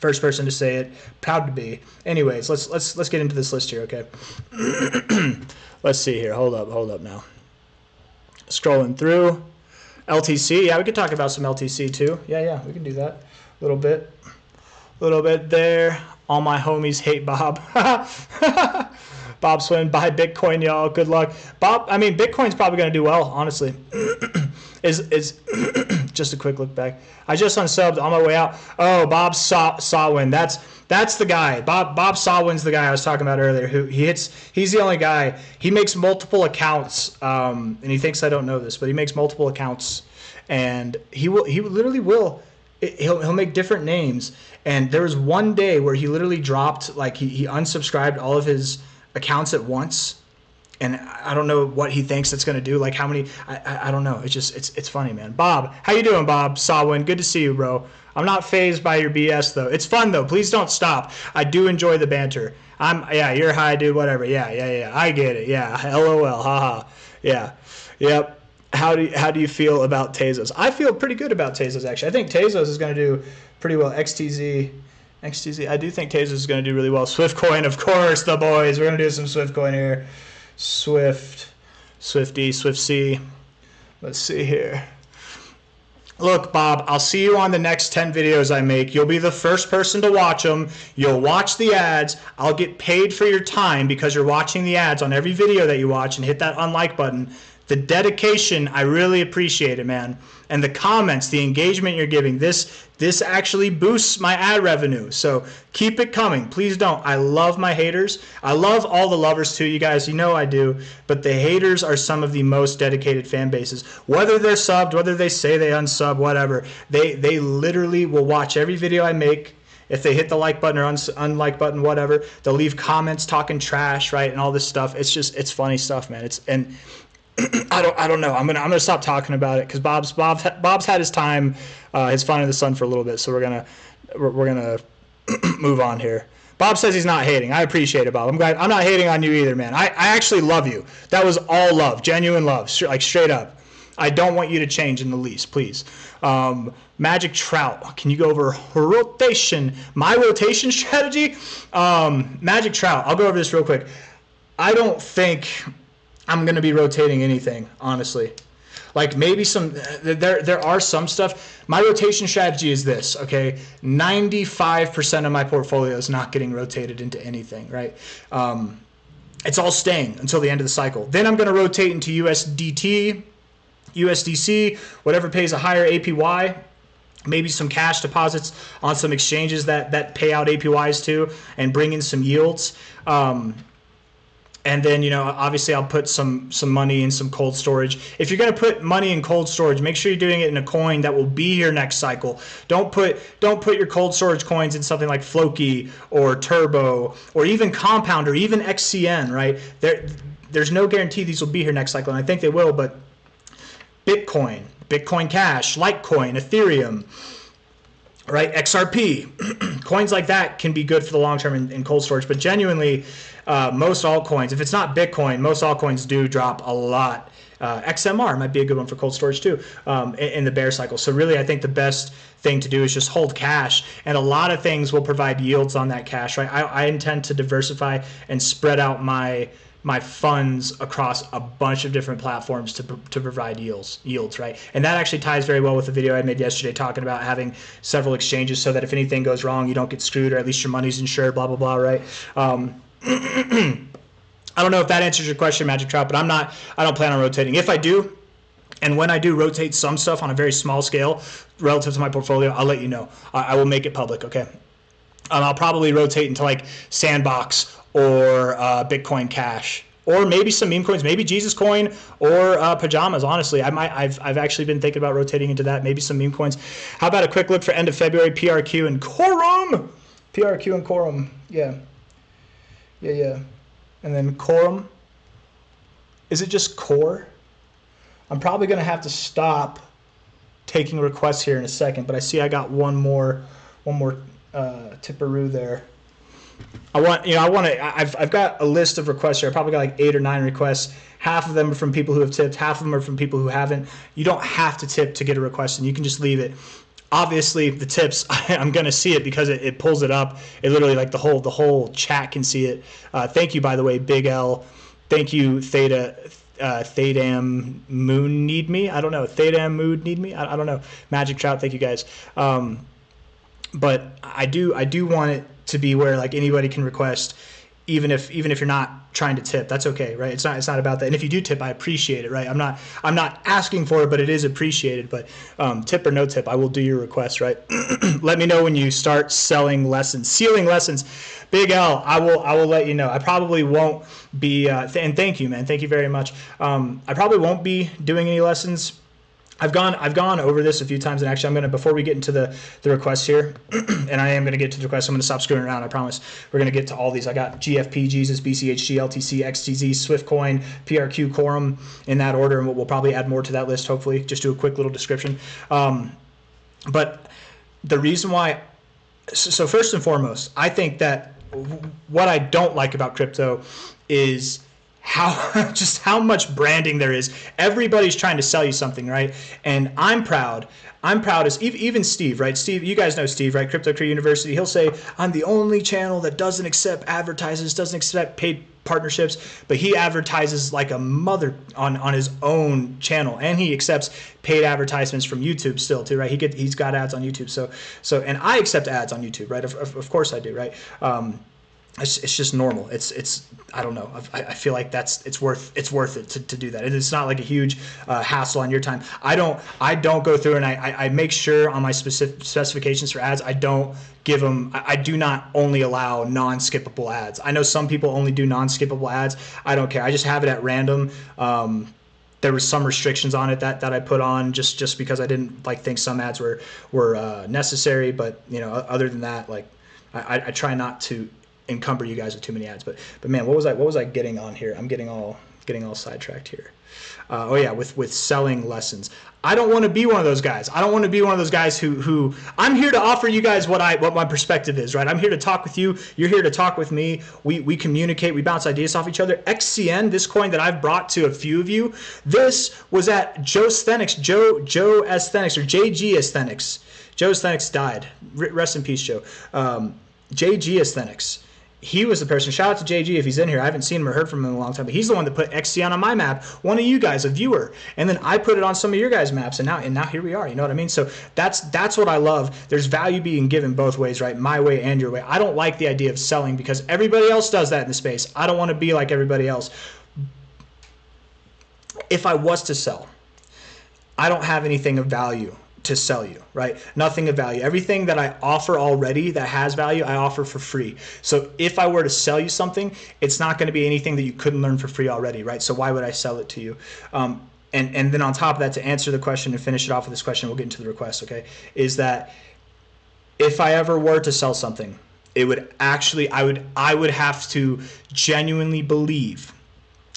[SPEAKER 1] First person to say it. Proud to be. Anyways, let's get into this list here, okay? Let's see here. Hold up now. Scrolling through. LTC. Yeah, we could talk about some LTC too. Yeah, we can do that. A little bit there. All my homies hate Bob. Bob Swin, buy Bitcoin, y'all. Good luck. Bob, I mean, Bitcoin's probably going to do well, honestly. is just a quick look back. I just unsubbed on my way out. Oh, Bob Sawin. That's the guy. Bob Sawin's the guy I was talking about earlier. He's the only guy. He makes multiple accounts, and he thinks I don't know this, but he makes multiple accounts, and he'll make different names. And there was one day where he literally dropped, like he unsubscribed all of his accounts at once, and I don't know what he thinks it's going to do, like how many, I don't know. It's funny, man. Bob, how you doing, Bob Sawin? Good to see you, bro. I'm not fazed by your BS though. It's fun though. Please don't stop. I do enjoy the banter. You're high, dude, whatever. Yeah. I get it. Yeah. LOL. Haha. Yeah. Yep. How do you feel about Tezos? I feel pretty good about Tezos, actually. I think Tezos is going to do pretty well. XTZ, I do think Tezos is going to do really well. Swiftcoin, of course, the boys. We're going to do some Swiftcoin here. Swifty, SwiftC. Let's see here. Look, Bob, I'll see you on the next 10 videos I make. You'll be the first person to watch them. You'll watch the ads. I'll get paid for your time because you're watching the ads on every video that you watch, and hit that unlike button. The dedication, I really appreciate it, man. And the comments, the engagement you're giving, this actually boosts my ad revenue. So keep it coming. Please don't. I love my haters. I love all the lovers too, you guys. You know I do. But the haters are some of the most dedicated fan bases. Whether they're subbed, whether they say they unsub, whatever, they literally will watch every video I make. If they hit the like button or unlike button, whatever, they'll leave comments talking trash, right, and all this stuff. It's funny stuff, man. I don't know. I'm gonna stop talking about it because Bob's had his time, his fun in the sun for a little bit. So we're gonna move on here. Bob says he's not hating. I appreciate it, Bob. I'm glad. I'm not hating on you either, man. I actually love you. That was all love, genuine love, like straight up. I don't want you to change in the least, please. Magic Trout, can you go over rotation? My rotation strategy? Magic Trout, I'll go over this real quick. I don't think I'm going to be rotating anything, honestly. Like maybe there are some stuff. My rotation strategy is this, okay? 95% of my portfolio is not getting rotated into anything, right? It's all staying until the end of the cycle. Then I'm going to rotate into USDT, USDC, whatever pays a higher APY. Maybe some cash deposits on some exchanges that pay out APYs too, and bring in some yields. And then, you know, obviously I'll put some money in some cold storage. If you're going to put money in cold storage, make sure you're doing it in a coin that will be here next cycle. Don't put your cold storage coins in something like Floki or Turbo or even Compound or even XCN, right? There's no guarantee these will be here next cycle, and I think they will, but Bitcoin Cash, Litecoin, Ethereum, right? XRP, coins like that can be good for the long term in cold storage, but genuinely, most altcoins, if it's not Bitcoin, most altcoins do drop a lot. XMR might be a good one for cold storage too in the bear cycle. So really, I think the best thing to do is just hold cash, and a lot of things will provide yields on that cash, right? I intend to diversify and spread out my funds across a bunch of different platforms to provide yields, right? And that actually ties very well with the video I made yesterday talking about having several exchanges so that if anything goes wrong, you don't get screwed, or at least your money's insured, blah, blah, blah, right? I don't know if that answers your question, Magic Trout, but I don't plan on rotating. If I do, and when I do rotate some stuff on a very small scale relative to my portfolio, I'll let you know. I will make it public, okay? I'll probably rotate into like Sandbox or Bitcoin Cash, or maybe some meme coins, maybe Jesus Coin or Pajamas. Honestly, I've actually been thinking about rotating into that. Maybe some meme coins. How about a quick look for end of February PRQ and Quorum? PRQ and Quorum, yeah. And then Quorum. Is it just Core? I'm probably gonna have to stop taking requests here in a second, but I see I got one more tipperoo there. I've got a list of requests here. I probably got like 8 or 9 requests. Half of them are from people who have tipped. Half of them are from people who haven't. You don't have to tip to get a request, and you can just leave it. Obviously, the tips, I'm going to see it because it pulls it up. It literally, like the whole chat can see it. Thank you, by the way, Big L. Thank you, Thadam Moon Need Me. I don't know. Thadam Mood Need Me. I don't know. Magic Trout. Thank you, guys. But I do want it to be where like anybody can request, even if you're not trying to tip. That's okay, right? It's not about that. And if you do tip, I appreciate it, right? I'm not asking for it, but it is appreciated. But tip or no tip, I will do your request, right? Let me know when you start sealing lessons. Big L, I will let you know. I probably won't be and thank you, man. Thank you very much. I probably won't be doing any lessons. I've gone over this a few times, and actually I'm gonna, before we get into the requests here, and I am gonna get to the requests, I'm gonna stop screwing around, I promise. We're gonna get to all these. I got GFP, Jesus, BCHG, LTC, XTZ, Swiftcoin, PRQ, Quorum, in that order, and we'll probably add more to that list, hopefully. Just do a quick little description. But the reason why, so first and foremost, I think that what I don't like about crypto is how much branding there is. Everybody's trying to sell you something, right? And I'm proud as even Steve, right? Steve, you guys know Steve, right? Crypto Career University. He'll say, I'm the only channel that doesn't accept advertisers, doesn't accept paid partnerships, but he advertises like a mother on his own channel, and he accepts paid advertisements from YouTube still too, right? He's got ads on YouTube. So and I accept ads on YouTube, right? Of course I do, right? it's just normal. It's I don't know. I feel like it's worth it to do that. It's not like a huge hassle on your time. I don't go through and I make sure on my specific specifications for ads, I don't give them. I do not only allow non-skippable ads. I know some people only do non-skippable ads. I don't care. I just have it at random. There was some restrictions on it that I put on just because I didn't think some ads were necessary. But other than that, I try not to encumber you guys with too many ads. But man, what was I getting on here? I'm getting all sidetracked here. Oh yeah, with selling lessons. I don't want to be one of those guys. I don't want to be one of those guys who I'm here to offer you guys what my perspective is, right? I'm here to talk with you. You're here to talk with me. We communicate. We bounce ideas off each other. XCN, this coin that I've brought to a few of you, this was at Joe Aesthetics, Joe Aesthetics, or JG Aesthetics. Joe Aesthetics died. Rest in peace, Joe. JG Aesthetics. He was the person. Shout out to JG if he's in here. I haven't seen him or heard from him in a long time, but he's the one that put XCN on my map. One of you guys, a viewer, and then I put it on some of your guys' maps, and now here we are. You know what I mean? So that's what I love. There's value being given both ways, right? My way and your way. I don't like the idea of selling because everybody else does that in the space. I don't want to be like everybody else. If I was to sell, I don't have anything of value to sell you, right? Nothing of value. Everything that I offer already that has value, I offer for free. So if I were to sell you something, it's not going to be anything that you couldn't learn for free already, right? So why would I sell it to you? And then on top of that, to answer the question and finish it off with this question, we'll get into the request, okay? Is that if I ever were to sell something, it would actually, I would have to genuinely believe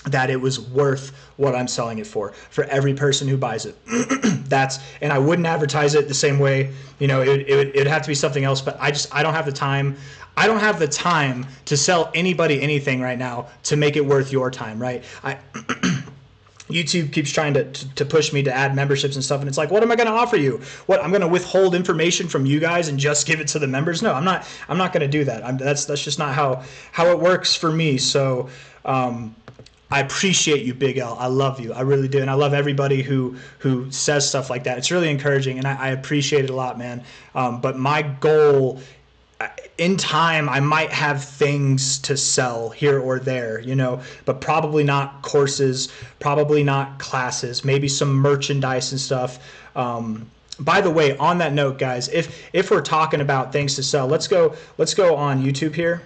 [SPEAKER 1] that it was worth what I'm selling it for every person who buys it. And I wouldn't advertise it the same way. It'd have to be something else, but I don't have the time. I don't have the time to sell anybody anything right now to make it worth your time, right? YouTube keeps trying to push me to add memberships and stuff, and it's like, what am I going to offer you? What, I'm going to withhold information from you guys and just give it to the members? No, I'm not going to do that. That's just not how it works for me. So I appreciate you, Big L. I love you. I really do. And I love everybody who says stuff like that. It's really encouraging, and I appreciate it a lot, man. But my goal, in time, I might have things to sell here or there, but probably not courses, probably not classes, maybe some merchandise and stuff. By the way, on that note, guys, if we're talking about things to sell, let's go on YouTube here.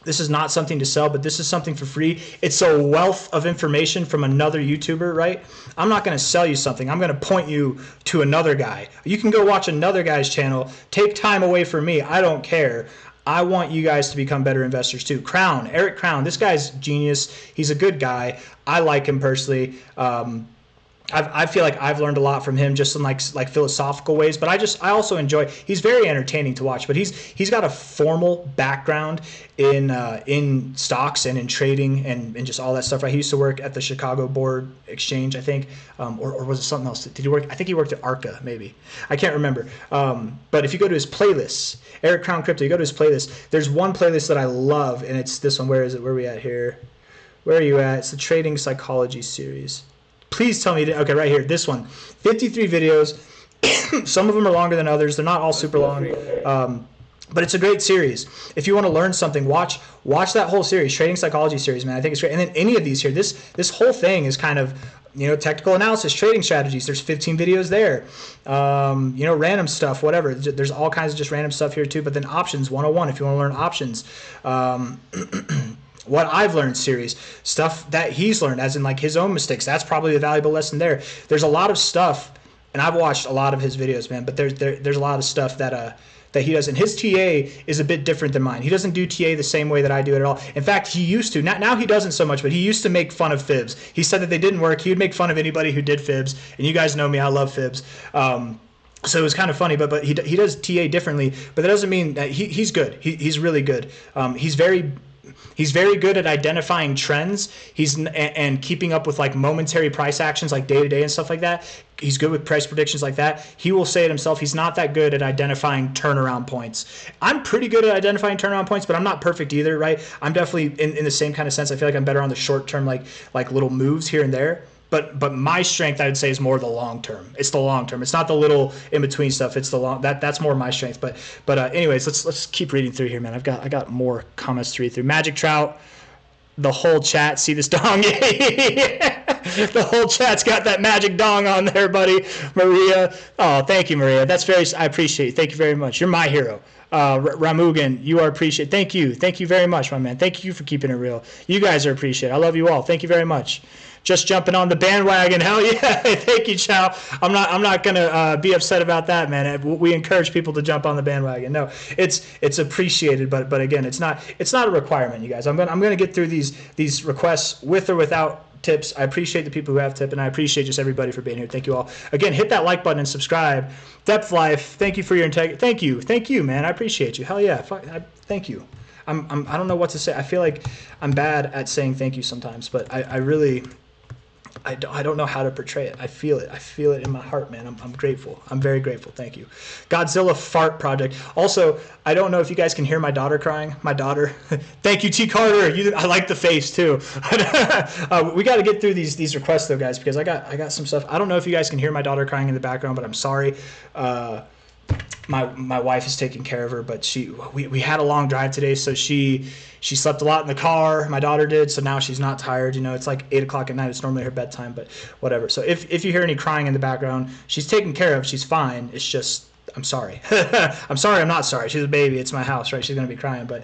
[SPEAKER 1] This is not something to sell, but this is something for free. It's a wealth of information from another YouTuber, right? I'm not going to sell you something. I'm going to point you to another guy. You can go watch another guy's channel. Take time away from me. I don't care. I want you guys to become better investors too. Eric Crown, this guy's genius. He's a good guy. I like him personally. I feel like I've learned a lot from him just in like philosophical ways, but I also enjoy. He's very entertaining to watch, but he's got a formal background in stocks and in trading and just all that stuff. Right? He used to work at the Chicago Board Exchange, I think, or was it something else? Did he work? I think he worked at Arca, maybe. I can't remember. But if you go to his playlists, Eric Crown Crypto, you go to his playlist. There's one playlist that I love, and it's this one. Where is it? Where are we at here? Where are you at? It's the Trading Psychology series. Please tell me, okay, right here, this one. 53 videos. Some of them are longer than others. They're not all super long, but it's a great series. If you want to learn something, watch that whole series, Trading Psychology series, man. I think it's great. And then any of these here, this whole thing is kind of, technical analysis, trading strategies. There's 15 videos there. Random stuff, whatever. There's all kinds of just random stuff here too. But then options 101 if you want to learn options. What I've learned series, stuff that he's learned, as in like his own mistakes. That's probably a valuable lesson there. There's a lot of stuff, and I've watched a lot of his videos, man, but there's a lot of stuff that he does. And his TA is a bit different than mine. He doesn't do TA the same way that I do it at all. In fact, he used to. Now he doesn't so much, but he used to make fun of fibs. He said that they didn't work. He would make fun of anybody who did fibs, and you guys know me, I love fibs. So it was kind of funny, but he does TA differently. But that doesn't mean that he's good. He's really good. He's very good at identifying trends. And keeping up with like momentary price actions, like day to day and stuff like that. He's good with price predictions like that. He will say it himself. He's not that good at identifying turnaround points. I'm pretty good at identifying turnaround points, but I'm not perfect either, right? I'm definitely in the same kind of sense. I feel like I'm better on the short term, like little moves here and there. but my strength, I would say, is more the long term. It's the long term. It's not the little in between stuff. It's the long, that's more my strength. But anyways, let's keep reading through here, man. I got more comments to read through. Magic Trout, the whole chat, see this dong? The whole chat's got that magic dong on there, buddy. Maria, oh, thank you, Maria. I appreciate it. Thank you very much. You're my hero. Ramugan, you are appreciated. Thank you very much, my man. Thank you for keeping it real. You guys are appreciated. I love you all. Thank you very much. Just jumping on the bandwagon. Hell yeah. Thank you, Chow. I'm not gonna be upset about that, man. We encourage people to jump on the bandwagon. No, it's appreciated, but again, it's not a requirement, you guys. I'm gonna get through these requests with or without tips. I appreciate the people who have tipped, and I appreciate just everybody for being here. Thank you all. Again, hit that like button and subscribe. Depth Life, thank you for your integrity. Thank you, man. I appreciate you. Hell yeah. Thank you. I don't know what to say. I feel like I'm bad at saying thank you sometimes, but I really I don't know how to portray it. I feel it. I feel it in my heart, man. I'm grateful. I'm very grateful. Thank you. Godzilla Fart Project. Also, I don't know if you guys can hear my daughter crying. My daughter. Thank you, T. Carter. I like the face too. We got to get through these requests though, guys, because I got some stuff. I don't know if you guys can hear my daughter crying in the background, but I'm sorry. My wife is taking care of her, but we had a long drive today, so she slept a lot in the car. My daughter did, so now she's not tired. You know, it's like 8 o'clock at night. It's normally her bedtime, but whatever. So if you hear any crying in the background, she's taken care of. She's fine. It's just, I'm sorry. I'm sorry. I'm not sorry. She's a baby. It's my house, right? She's gonna be crying, but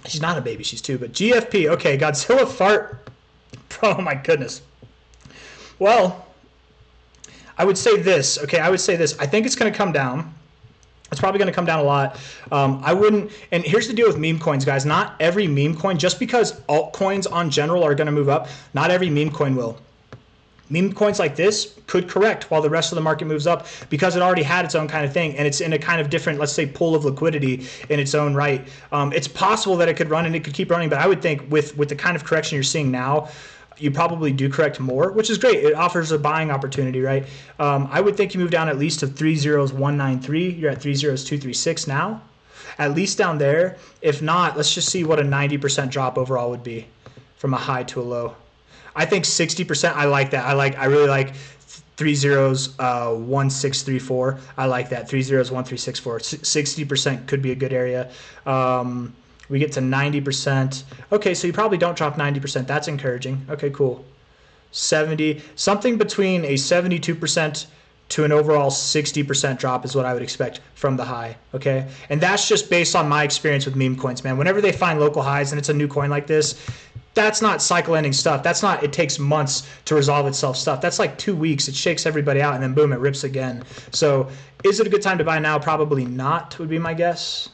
[SPEAKER 1] she's not a baby. She's 2. But GFP, okay, Godzilla Fart. Oh my goodness. Well, I would say this. Okay, I would say this. I think it's gonna come down. It's probably going to come down a lot. I wouldn't, and here's the deal with meme coins, guys. Not every meme coin, just because altcoins on general are going to move up, not every meme coin will. Meme coins like this could correct while the rest of the market moves up because it already had its own kind of thing, and it's in a kind of different, let's say, pool of liquidity in its own right. It's possible that it could run and it could keep running, but I would think with the kind of correction you're seeing now, you probably do correct more, which is great. It offers a buying opportunity, right? I would think you move down at least to 30193. You're at 30236 now, at least down there. If not, let's just see what a 90% drop overall would be from a high to a low. I think 60%. I like that. I really like 301634. I like that. 301364. 60% could be a good area. We get to 90%. Okay, so you probably don't drop 90%. That's encouraging. Okay, cool. 70, something between a 72% to an overall 60% drop is what I would expect from the high, okay? And that's just based on my experience with meme coins, man. Whenever they find local highs and it's a new coin like this, that's not cycle ending stuff. That's not, it takes months to resolve itself stuff. That's like 2 weeks. It shakes everybody out and then boom, it rips again. So is it a good time to buy now? Probably not, would be my guess.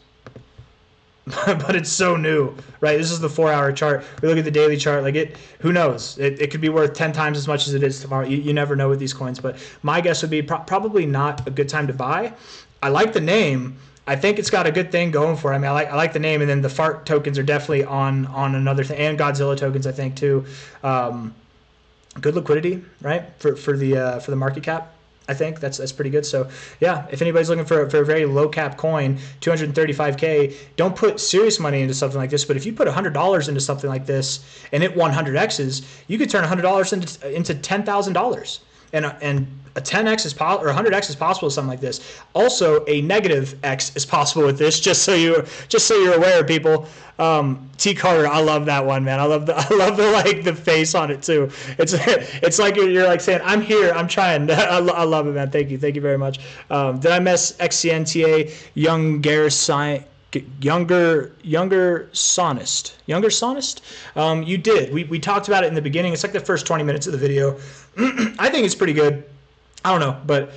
[SPEAKER 1] But it's so new, right? This is the 4-hour chart. We look at the daily chart, like who knows? It could be worth 10 times as much as it is tomorrow. You never know with these coins, but my guess would be probably not a good time to buy. I like the name. I think it's got a good thing going for it. I mean, I like the name, and then the fart tokens are definitely on another thing, and Godzilla tokens, I think, too. Good liquidity, right? For the market cap. I think that's pretty good. So yeah, if anybody's looking for a very low cap coin, 235K, don't put serious money into something like this. But if you put $100 into something like this and it 100x's, you could turn $100 into $10,000. And a 10x is possible, or 100x is possible with something like this. Also, a negative x is possible with this. Just so you're aware, people. T Carter, I love that one, man. I love the face on it too. It's like you're like saying, I'm here, I'm trying. I love it, man. Thank you very much. Did I mess XCN TA younger sonist? You did. We talked about it in the beginning. It's like the first 20 minutes of the video. I think it's pretty good. I don't know, but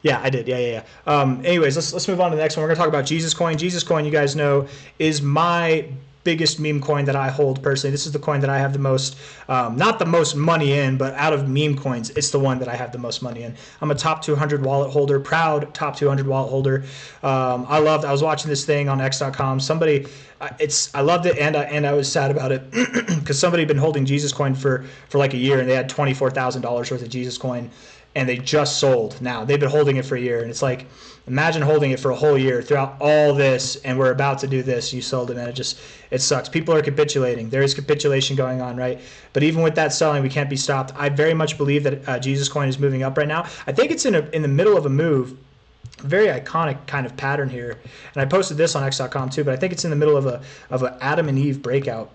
[SPEAKER 1] yeah, I did. Yeah. Anyways, let's move on to the next one. We're gonna talk about Jesus Coin. Jesus Coin, you guys know, is my biggest meme coin that I hold personally. This is the coin that I have the most, not the most money in, but out of meme coins, it's the one that I have the most money in. I'm a top 200 wallet holder, proud top 200 wallet holder. I was watching this thing on X.com. I loved it, and I was sad about it because somebody had been holding Jesus Coin for like a year, and they had $24,000 worth of Jesus Coin. and they just sold now. They've been holding it for a year, and it's like, imagine holding it for a whole year throughout all this, and we're about to do this. You sold it, and it sucks. People are capitulating. There is capitulation going on, right? But even with that selling, we can't be stopped. I very much believe that Jesus Coin is moving up right now. I think it's in the middle of a move. Very iconic kind of pattern here, and I posted this on X.com too. But I think it's in the middle of an Adam and Eve breakout.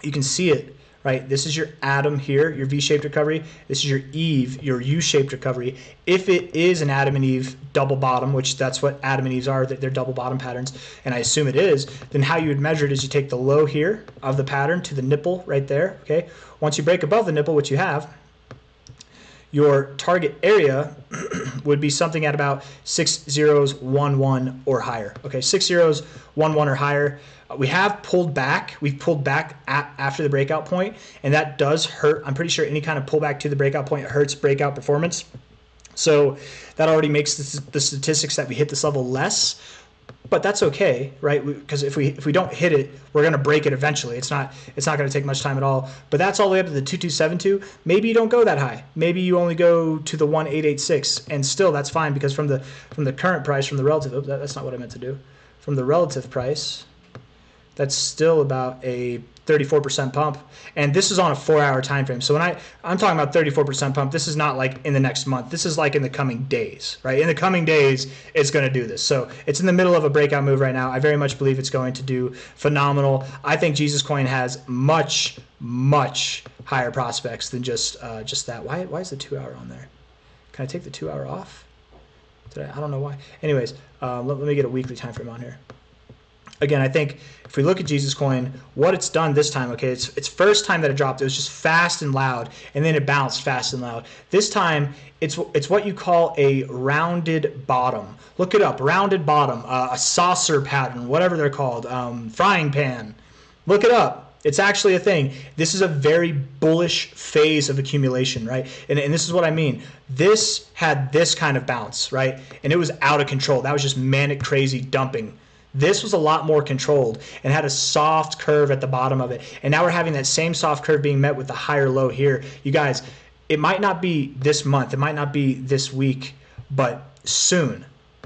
[SPEAKER 1] You can see it. Right, this is your Adam here, your V-shaped recovery. This is your Eve, your U-shaped recovery. If it is an Adam and Eve double bottom, which that's what Adam and Eve's are, they're double bottom patterns, and I assume it is, then how you would measure it is you take the low here of the pattern to the nipple right there, okay? Once you break above the nipple, which you have, your target area would be something at about 6011 or higher. Okay, 6011 or higher. We have pulled back. We've pulled back after the breakout point, and that does hurt. I'm pretty sure any kind of pullback to the breakout point hurts breakout performance. So that already makes the statistics that we hit this level less. But that's okay, right? Because if we don't hit it, we're going to break it eventually. It's not going to take much time at all. But that's all the way up to the 2272. Maybe you don't go that high. Maybe you only go to the 1886, and still that's fine because from the current price, from the relative, that's not what I meant to do. From the relative price, that's still about a 34% pump, and this is on a 4-hour time frame. So when I'm talking about 34% pump, this is not like in the next month. This is like in the coming days, right? In the coming days, it's going to do this. So it's in the middle of a breakout move right now. I very much believe it's going to do phenomenal. I think Jesus Coin has much, much higher prospects than just that. Why is the 2-hour on there? Can I take the 2-hour off? I don't know why. Anyways, let me get a weekly time frame on here. Again, I think if we look at Jesus Coin, what it's done this time, okay, it's first time that it dropped, it was just fast and loud, and then it bounced fast and loud. This time, it's what you call a rounded bottom. Look it up, rounded bottom, a saucer pattern, whatever they're called, frying pan. Look it up. It's actually a thing. This is a very bullish phase of accumulation, right? And this is what I mean. This had this kind of bounce, right? And it was out of control. That was just manic, crazy dumping. This was a lot more controlled and had a soft curve at the bottom of it. And now we're having that same soft curve being met with the higher low here. You guys, it might not be this month. It might not be this week, but soon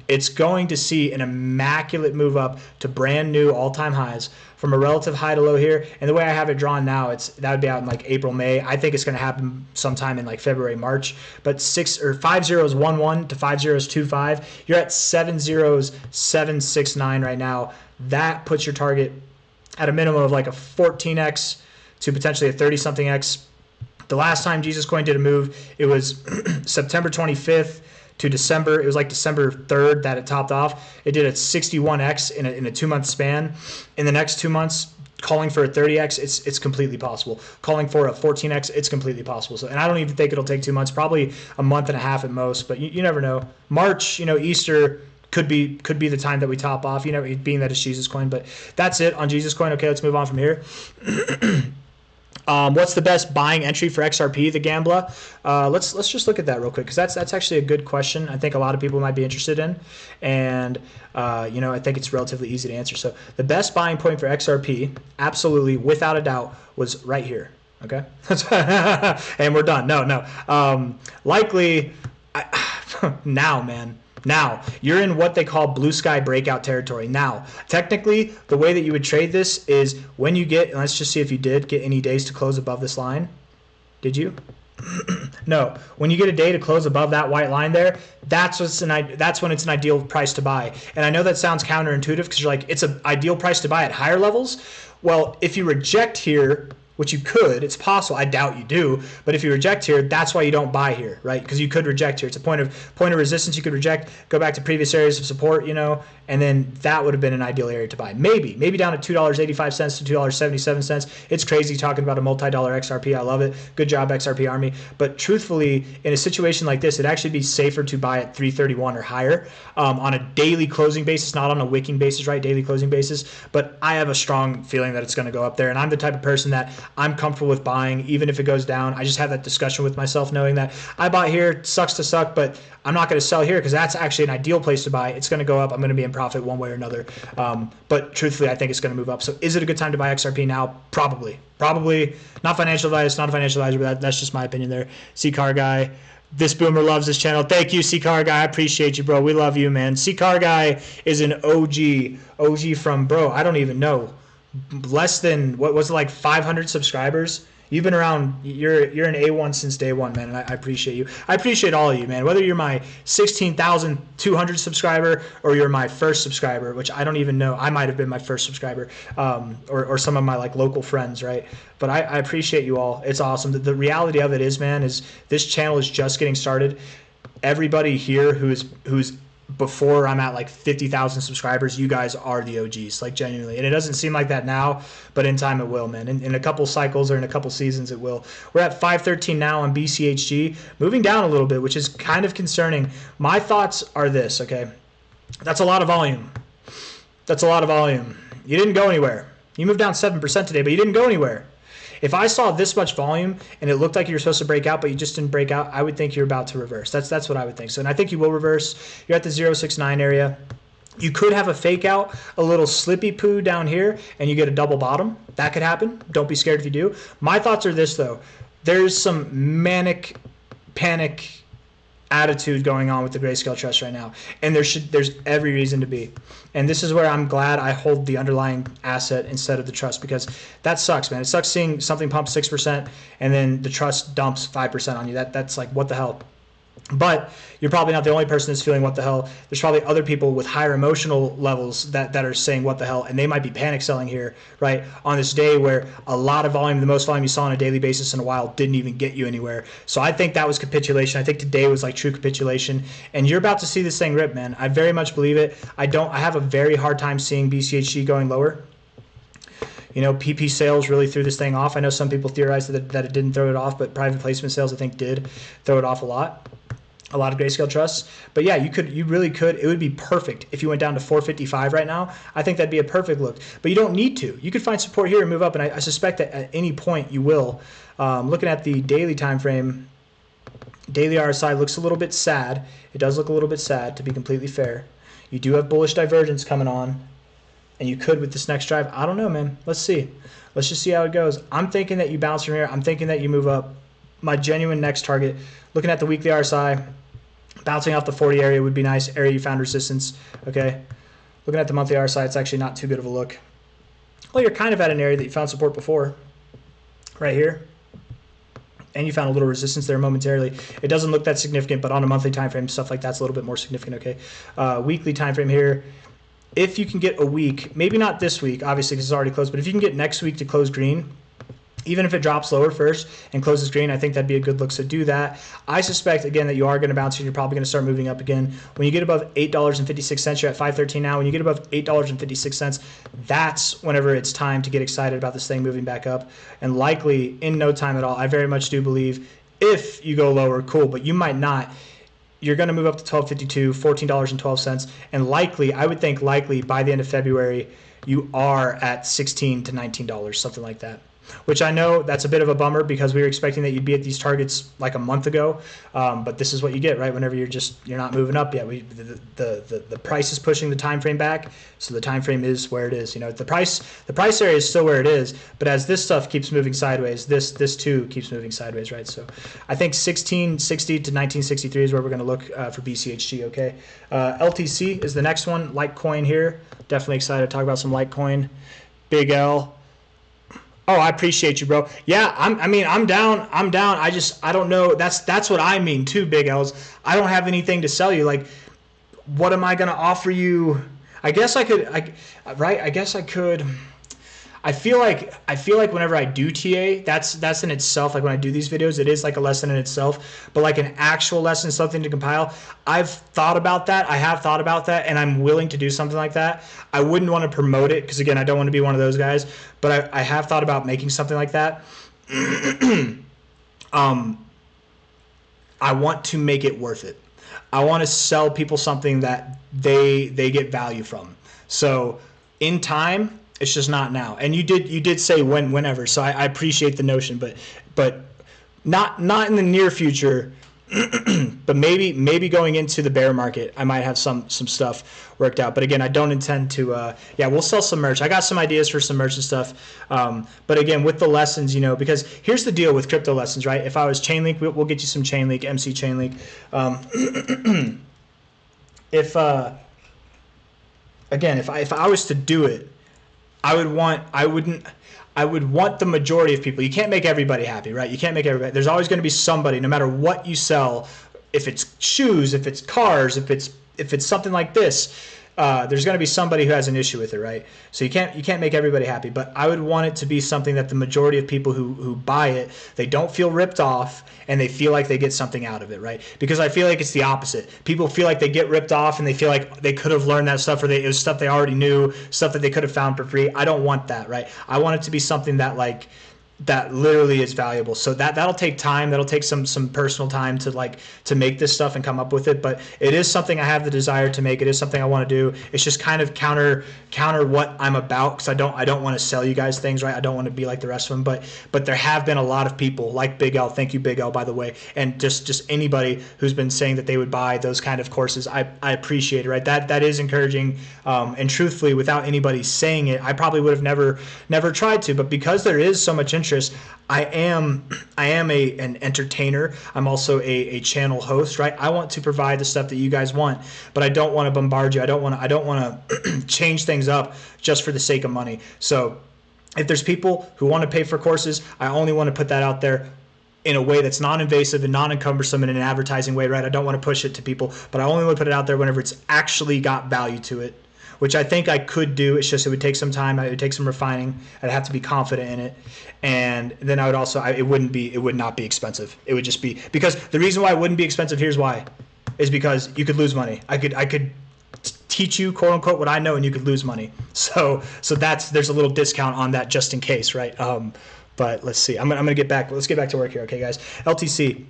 [SPEAKER 1] it's going to see an immaculate move up to brand new all-time highs from a relative high to low here. And the way I have it drawn now, that would be out in like April, May. I think it's going to happen sometime in like February, March. But 5011 to 5025, you're at 70769 right now. That puts your target at a minimum of like a 14x to potentially a 30-something x. The last time Jesus Coin did a move, it was September 25th. To December, it was like December 3rd that it topped off. It did a 61x in a 2-month span. In the next 2 months, calling for a 30x, it's completely possible. Calling for a 14x, it's completely possible. So, and I don't even think it'll take 2 months, probably a month and a half at most. But you never know. March, Easter could be the time that we top off. Being that it's Jesus Coin. But that's it on Jesus Coin. Okay, let's move on from here. What's the best buying entry for XRP, the Gambler? Let's just look at that real quick because that's actually a good question. I think a lot of people might be interested in, and I think it's relatively easy to answer. So the best buying point for XRP, absolutely, without a doubt, was right here. Okay, and we're done. No. Likely, now, man. Now, you're in what they call blue sky breakout territory. Now, technically, the way that you would trade this is when you get, and let's just see if you did get any days to close above this line. Did you? No. When you get a day to close above that white line there, that's when it's an ideal price to buy. And I know that sounds counterintuitive because you're like, it's an ideal price to buy at higher levels. Well, if you reject here, which you could, it's possible, I doubt you do, but if you reject here, that's why you don't buy here, right? Because you could reject here. It's a point of resistance you could reject, go back to previous areas of support, and then that would have been an ideal area to buy. Maybe down to $2.85 to $2.77. It's crazy talking about a multi-dollar XRP. I love it. Good job, XRP Army. But truthfully, in a situation like this, it'd actually be safer to buy at 331 or higher on a daily closing basis, not on a wicking basis, right? Daily closing basis. But I have a strong feeling that it's going to go up there, and I'm the type of person that I'm comfortable with buying, even if it goes down. I just have that discussion with myself, knowing that I bought here, sucks to suck, but I'm not going to sell here because that's actually an ideal place to buy. It's going to go up. I'm going to be in profit one way or another. But truthfully, I think it's going to move up. So is it a good time to buy XRP now? Probably. Not financial advice, not a financial advisor, but that's just my opinion there. C-Car guy. This boomer loves this channel. Thank you, C-Car Guy. I appreciate you, bro. We love you, man. C-Car Guy is an OG from, bro, I don't even know. Less than, what was it, like 500 subscribers? You've been around, you're an A1 since day one, man, and I appreciate you. I appreciate all of you, man. Whether you're my 16,200 subscriber or you're my first subscriber, which I don't even know. I might have been my first subscriber, or some of my like local friends, right? But I appreciate you all. It's awesome. The reality of it is, man, is this channel is just getting started. Everybody here who's before I'm at like 50,000 subscribers, you guys are the OGs, like genuinely. And it doesn't seem like that now, but in time it will, man. In a couple cycles or in a couple seasons it will. We're at 513 now on BCHG, moving down a little bit, which is kind of concerning. My thoughts are this, okay? That's a lot of volume. That's a lot of volume. You didn't go anywhere. You moved down 7% today, but you didn't go anywhere. If I saw this much volume and it looked like you were supposed to break out, but you just didn't break out, I would think you're about to reverse. That's what I would think. So, and I think you will reverse. You're at the 069 area. You could have a fake out, a little slippy poo down here, and you get a double bottom. That could happen. Don't be scared if you do. My thoughts are this, though. There's some manic, panic attitude going on with the Grayscale Trust right now, and there's every reason to be. And this is where I'm glad I hold the underlying asset instead of the trust, because that sucks, man. It sucks seeing something pump 6% and then the trust dumps 5% on you. That's like, what the hell? But you're probably not the only person that's feeling what the hell. There's probably other people with higher emotional levels that are saying what the hell, and they might be panic selling here, right, on this day where a lot of volume, the most volume you saw on a daily basis in a while, didn't even get you anywhere. So I think that was capitulation. I think today was like true capitulation, and you're about to see this thing rip, man. I very much believe it. I have a very hard time seeing BCHG going lower. You know, PP sales really threw this thing off. I know some people theorized that it didn't throw it off, but private placement sales, I think, did throw it off a lot of Grayscale trusts. But yeah, you really could. It would be perfect if you went down to 455 right now. I think that'd be a perfect look. But you don't need to. You could find support here and move up, and I suspect that at any point you will. Looking at the daily time frame, daily RSI looks a little bit sad. It does look a little bit sad, to be completely fair. You do have bullish divergence coming on, and you could with this next drive. I don't know, man. Let's see. Let's just see how it goes. I'm thinking that you bounce from here. I'm thinking that you move up. My genuine next target, looking at the weekly RSI, bouncing off the 40 area would be nice. Area you found resistance. Okay. Looking at the monthly RSI, it's actually not too good of a look. Well, you're kind of at an area that you found support before. Right here. And you found a little resistance there momentarily. It doesn't look that significant, but on a monthly time frame, stuff like that's a little bit more significant. Okay. Weekly time frame here. If you can get a week, maybe not this week, obviously, because it's already closed, but if you can get next week to close green, even if it drops lower first and closes green, I think that'd be a good look. So do that. I suspect, again, that you are going to bounce and you're probably going to start moving up again. When you get above $8.56, you're at 513 now. When you get above $8.56, that's whenever it's time to get excited about this thing moving back up. And likely in no time at all, I very much do believe if you go lower, cool, but you might not. You're going to move up to $12.52, $14.12, and likely, I would think likely by the end of February, you are at $16 to $19, something like that. Which I know that's a bit of a bummer because we were expecting that you'd be at these targets like a month ago, but this is what you get, right? Whenever you're not moving up yet. The price is pushing the time frame back, so the time frame is where it is. You know, the price area is still where it is, but as this stuff keeps moving sideways, this too keeps moving sideways, right? So I think 1660 to 1963 is where we're going to look for BCHG. Okay, LTC is the next one. Litecoin here. Definitely excited to talk about some Litecoin. Big L. Oh, I appreciate you, bro. Yeah, I'm down. I don't know. That's what I mean too, Big L's. I don't have anything to sell you. Like, what am I gonna offer you? I guess I could. I guess I could. I feel like whenever I do TA, that's in itself, like when I do these videos, it is like a lesson in itself. But like an actual lesson, something to compile, I've thought about that. I have thought about that, and I'm willing to do something like that. I wouldn't want to promote it because, again, I don't want to be one of those guys. But I have thought about making something like that. I want to make it worth it. I want to sell people something that they get value from. So in time, it's just not now. And you did say whenever, so I appreciate the notion, but not in the near future. But maybe going into the bear market, I might have some stuff worked out. But again, I don't intend to. Yeah, we'll sell some merch. I got some ideas for some merch and stuff. But again, with the lessons, because here's the deal with crypto lessons, right? If I was Chainlink, we'll get you some Chainlink, MC Chainlink. If I was to do it, I would want the majority of people. You can't make everybody happy, right? You can't make everybody. There's always going to be somebody, no matter what you sell. If it's shoes, if it's cars, if it's something like this, there's going to be somebody who has an issue with it, right? So you can't make everybody happy. But I would want it to be something that the majority of people who buy it, they don't feel ripped off and they feel like they get something out of it, right? Because I feel like it's the opposite. People feel like they get ripped off and they feel like they could have learned that stuff, or it was stuff they already knew, stuff that they could have found for free. I don't want that, right? I want it to be something that that literally is valuable. So that'll take time. That'll take some personal time to make this stuff and come up with it. But it is something I have the desire to make. It is something I want to do. It's just kind of counter what I'm about, because I don't want to sell you guys things, right? I don't want to be like the rest of them. But there have been a lot of people like Big L. Thank you, Big L, by the way, and just anybody who's been saying that they would buy those kind of courses. I appreciate it, right? That is encouraging. And truthfully, without anybody saying it, I probably would have never tried to. But because there is so much interest, I am an entertainer. I'm also a channel host, right? I want to provide the stuff that you guys want, but I don't want to bombard you. I don't want to change things up just for the sake of money. So if there's people who want to pay for courses, I only want to put that out there in a way that's non-invasive and non-encumbersome in an advertising way, right? I don't want to push it to people, but I only want to put it out there whenever it's actually got value to it, which I think I could do. It's just it would take some time. It would take some refining. I'd have to be confident in it. And then I would also, it would not be expensive. It would just be, because the reason why it wouldn't be expensive, here's why, is because you could lose money. I could teach you, quote unquote, what I know, and you could lose money. So there's a little discount on that just in case, right? But let's see. Let's get back to work here, okay, guys? LTC,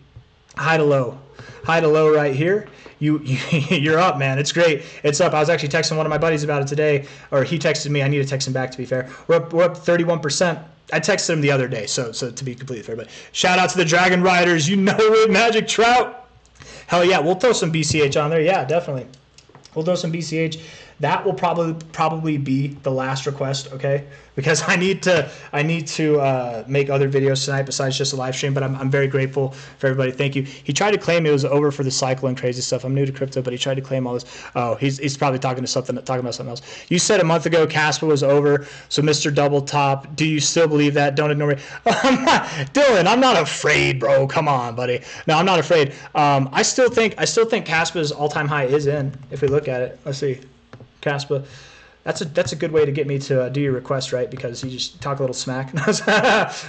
[SPEAKER 1] high to low right here. You're up, man. It's great. It's up. I was actually texting one of my buddies about it today, or he texted me. I need to text him back, to be fair. We're up 31%. I texted him the other day, so to be completely fair. But shout out to the Dragon Riders. It, Magic Trout. Hell yeah, we'll throw some BCH on there. Yeah, definitely. We'll throw some BCH. That will probably be the last request, okay? Because I need to make other videos tonight besides just a live stream. But I'm very grateful for everybody. Thank you. He tried to claim it was over for the cycle and crazy stuff. I'm new to crypto, but he tried to claim all this. Oh, he's probably talking about something else. You said a month ago Kaspa was over. So Mr. Double Top, do you still believe that? Don't ignore me. Dylan, I'm not afraid, bro. Come on, buddy. No, I'm not afraid. I still think Kaspa's all-time high is in. If we look at it, let's see. Kaspa, that's a good way to get me to do your request, right? Because you just talk a little smack.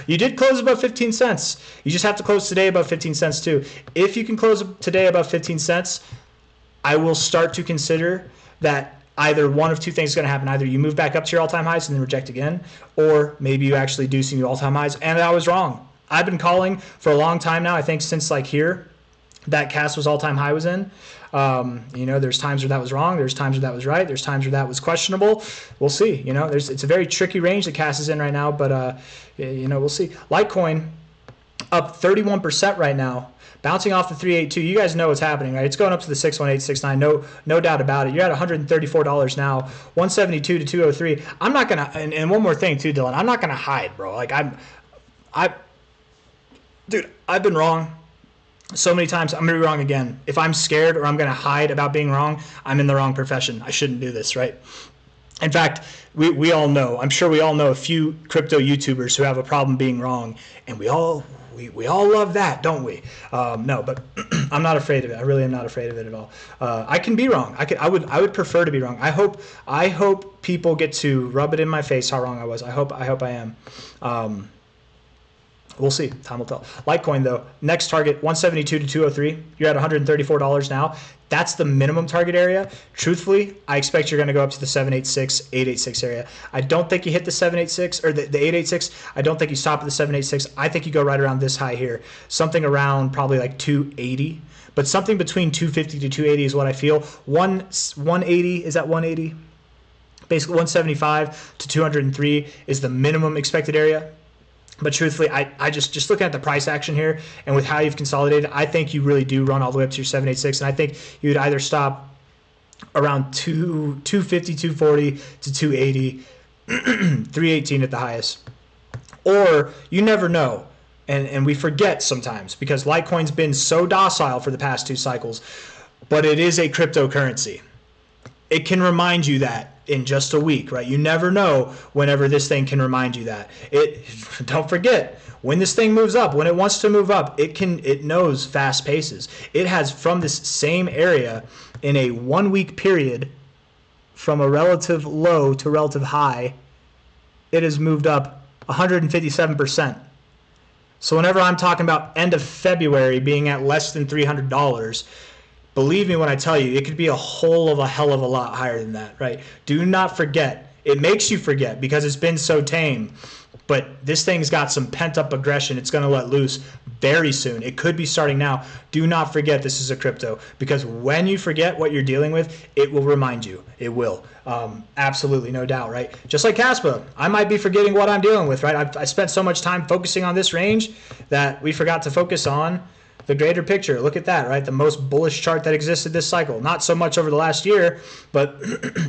[SPEAKER 1] You did close above 15 cents. You just have to close today above 15 cents too. If you can close today above 15 cents, I will start to consider that either one of two things is going to happen. Either you move back up to your all-time highs and then reject again, or maybe you actually do see new all-time highs. And I was wrong. I've been calling for a long time now. I think since here, that Kaspa's all-time high was in. There's times where that was wrong. There's times where that was right. There's times where that was questionable. We'll see. It's a very tricky range that Kas is in right now, but we'll see. Litecoin up 31% right now, bouncing off the 382. You guys know what's happening, right? It's going up to the 61869. No doubt about it. You're at $134 now, 172 to 203. I'm not gonna. And one more thing too, Dylan. I'm not gonna hide, bro. Dude, I've been wrong so many times. I'm going to be wrong again. If I'm scared or I'm going to hide about being wrong, I'm in the wrong profession. I shouldn't do this, right? In fact, we all know, I'm sure we all know a few crypto YouTubers who have a problem being wrong, and we all love that, don't we? No, but I'm not afraid of it. I really am not afraid of it at all. I can be wrong. I would prefer to be wrong. I hope people get to rub it in my face how wrong I was. I hope I am. We'll see. Time will tell. Litecoin, though, next target, 172 to 203. You're at $134 now. That's the minimum target area. Truthfully, I expect you're going to go up to the 786, 886 area. I don't think you hit the 786 or the 886. I don't think you stop at the 786. I think you go right around this high here. Something around probably like 280. But something between 250 to 280 is what I feel. 180, is that 180? Basically, 175 to 203 is the minimum expected area. But truthfully, I just looking at the price action here and with how you've consolidated, I think you really do run all the way up to your 786, and I think you'd either stop around 250, 240 to 280, 318 at the highest. Or you never know. And we forget sometimes because Litecoin's been so docile for the past 2 cycles, but it is a cryptocurrency. It can remind you that in just a week, right? You never know whenever this thing can remind you that. Don't forget, when this thing moves up, when it wants to move up, it knows fast paces. It has, from this same area in a 1 week period, from a relative low to relative high, it has moved up 157%. So whenever I'm talking about end of February being at less than $300, believe me when I tell you, it could be a hell of a lot higher than that, right? Do not forget. It makes you forget because it's been so tame. But this thing's got some pent-up aggression. It's going to let loose very soon. It could be starting now. Do not forget this is a crypto, because when you forget what you're dealing with, it will remind you. It will. Absolutely, no doubt, right? Just like Kaspa, I might be forgetting what I'm dealing with, right? I spent so much time focusing on this range that we forgot to focus on the greater picture. Look at that, right? The most bullish chart that existed this cycle. Not so much over the last year, but